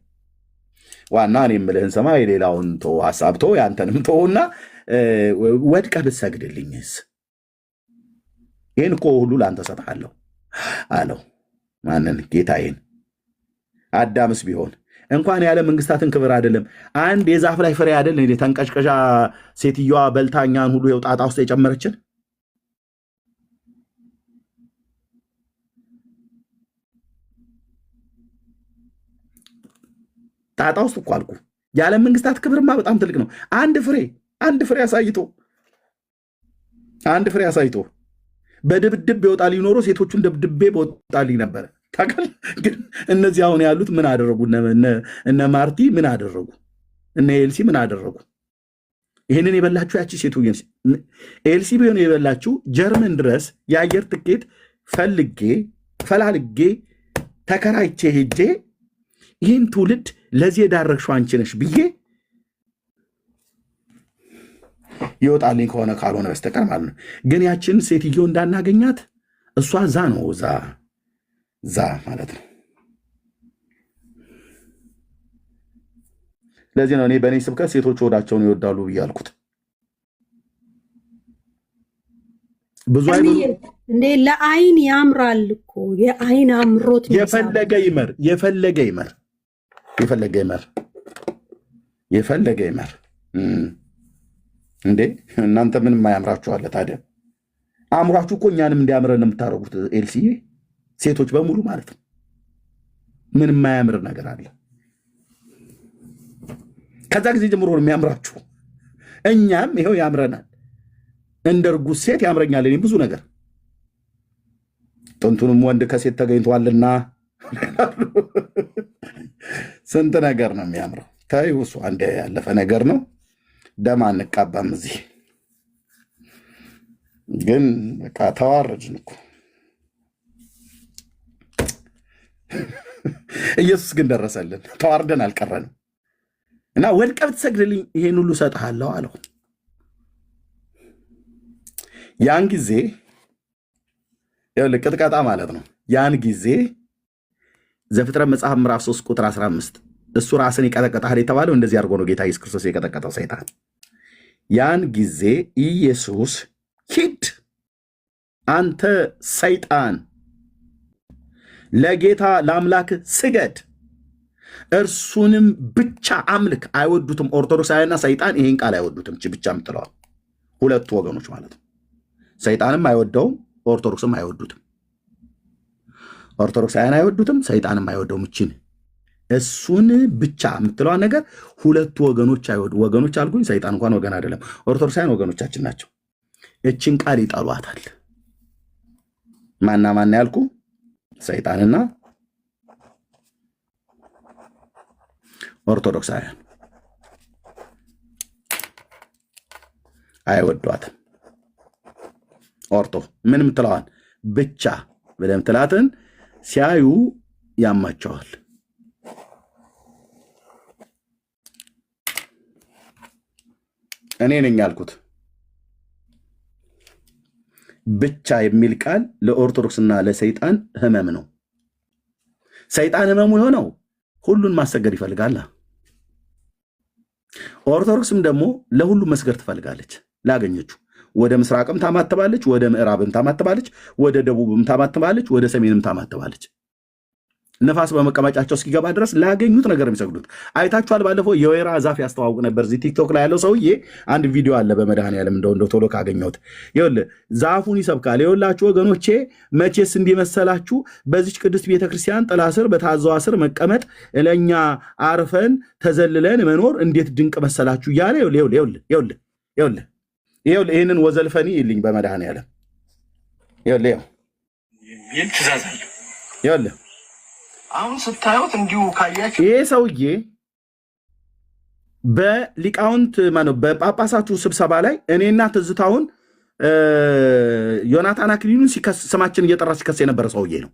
ዋና እኔ የምልህን ስማ፣ የሌላውን ተው፣ ሀሳብ ተው፣ ያንተንም ተውና ወድቀህ ብትሰግድልኝስ ይህን እኮ ሁሉ ለአንተ እሰጥሃለሁ አለው። ማንን? ጌታዬን። አዳምስ ቢሆን እንኳን ያለ መንግስታትን ክብር አይደለም አንድ የዛፍ ላይ ፍሬ አይደል እንዴ ተንቀሽቀሻ ሴትዮዋ በልታኛን ሁሉ የውጣጣ ውስጥ የጨመረችን ጣጣ ውስጥ እኮ አልኩ። ያለ መንግስታት ክብርማ በጣም ትልቅ ነው። አንድ ፍሬ አሳይቶ በድብድብ ቢወጣልኝ ኖሮ ሴቶቹን ደብድቤ በወጣልኝ ነበረ። ታውቃለህ። ግን እነዚህ አሁን ያሉት ምን አደረጉ? እነ ማርቲ ምን አደረጉ? እነ ኤልሲ ምን አደረጉ? ይህንን የበላችሁ ያቺ ሴቱ ኤልሲ ቢሆን የበላችሁ ጀርመን ድረስ የአየር ትኬት ፈላልጌ ተከራይቼ ሄጄ ይህን ትውልድ ለዚህ የዳረግሽው አንቺ ነሽ ብዬ ይወጣልኝ ከሆነ ካልሆነ በስተቀር ማለት ነው። ግን ያችን ሴትዮ እንዳናገኛት እሷ ዛ ማለት ነው። ለዚህ ነው እኔ በእኔ ስብከት ሴቶች ወዳቸውን ይወዳሉ ብዬ አልኩት። ብዙ እንዴ ለአይን ያምራል እኮ የአይን አምሮት የፈለገ ይመር እንዴ እናንተ ምንም አያምራችኋለ ታዲያ? አምራችሁ እኮ እኛንም እንዲያምረን የምታደርጉት ኤልሲዬ ሴቶች በሙሉ ማለት ነው። ምንም የማያምር ነገር አለ? ከዛ ጊዜ ጀምሮ ነው የሚያምራችሁ። እኛም ይኸው ያምረናል። እንደ እርጉዝ ሴት ያምረኛል እኔም ብዙ ነገር። ጥንቱንም ወንድ ከሴት ተገኝቷልና ስንት ነገር ነው የሚያምረው። ተይው፣ እሱ አንድ ያለፈ ነገር ነው። ደም አንቃባም እዚህ። ግን በቃ ተዋረድን እኮ። ኢየሱስ ግን ደረሰልን። ተዋርደን አልቀረንም። እና ወድቀህ ብትሰግድልኝ ይሄን ሁሉ እሰጥሃለሁ አለው። ያን ጊዜ ቅጥቀጣ ማለት ነው። ያን ጊዜ ዘፍጥረት መጽሐፍ ምዕራፍ 3 ቁጥር 15 እሱ ራስን ይቀጠቀጣል የተባለው እንደዚህ አድርጎ ነው ጌታ ኢየሱስ ክርስቶስ የቀጠቀጠው ሰይጣን። ያን ጊዜ ኢየሱስ ሂድ አንተ ሰይጣን፣ ለጌታ ለአምላክ ስገድ፣ እርሱንም ብቻ አምልክ። አይወዱትም። ኦርቶዶክሳውያንና ሰይጣን ይሄን ቃል አይወዱትም። ብቻ ምትለዋል። ሁለቱ ወገኖች ማለት ነው። ሰይጣንም አይወደውም፣ ኦርቶዶክስም አይወዱትም። ኦርቶዶክሳውያን አይወዱትም፣ ሰይጣንም አይወደውም። እሱን ብቻ የምትለዋ ነገር ሁለቱ ወገኖች አይወዱ። ወገኖች አልኩኝ፣ ሰይጣን እንኳን ወገን አይደለም። ኦርቶዶክሳውያን ወገኖቻችን ናቸው። እችን ቃል ይጠሏታል። ማና ማና ያልኩ ሰይጣንና ኦርቶዶክሳውያን አይወዷትም። ኦርቶ ምን ምትለዋን ብቻ ብለህ ምትላትን ሲያዩ ያማቸዋል። እኔ ነኝ ያልኩት። ብቻ የሚል ቃል ለኦርቶዶክስና ለሰይጣን ህመም ነው። ሰይጣን ህመሙ የሆነው ሁሉን ማሰገድ ይፈልጋል። ኦርቶዶክስም ደግሞ ለሁሉም መስገድ ትፈልጋለች። ላገኘችው ወደ ምስራቅም ታማትባለች፣ ወደ ምዕራብም ታማትባለች፣ ወደ ደቡብም ታማትባለች፣ ወደ ሰሜንም ታማትባለች። ነፋስ በመቀመጫቸው እስኪገባ ድረስ ላገኙት ነገር የሚሰግዱት አይታችኋል። ባለፈው የወይራ ዛፍ ያስተዋውቅ ነበር እዚህ ቲክቶክ ላይ ያለው ሰውዬ አንድ ቪዲዮ አለ በመድኃኔዓለም እንደው ቶሎ ካገኘሁት ይኸውልህ ዛፉን ይሰብካል። ይኸውላችሁ ወገኖቼ መቼስ እንዲመሰላችሁ በዚች ቅድስት ቤተክርስቲያን ጥላ ስር በታዘዋ ስር መቀመጥ ለእኛ አርፈን ተዘልለን መኖር እንዴት ድንቅ መሰላችሁ እያለ ይኸውልህ ይህንን ወዘልፈኒ ይልኝ በመድኃኔዓለም ይኸውልህ አሁን ስታዩት እንዲሁ ካያችሁ ይሄ ሰውዬ በሊቃውንት ማነው በጳጳሳቱ ስብሰባ ላይ እኔና ትዝታውን ዮናታን አክሊሉን ስማችን እየጠራ ሲከስ የነበረ ሰውዬ ነው።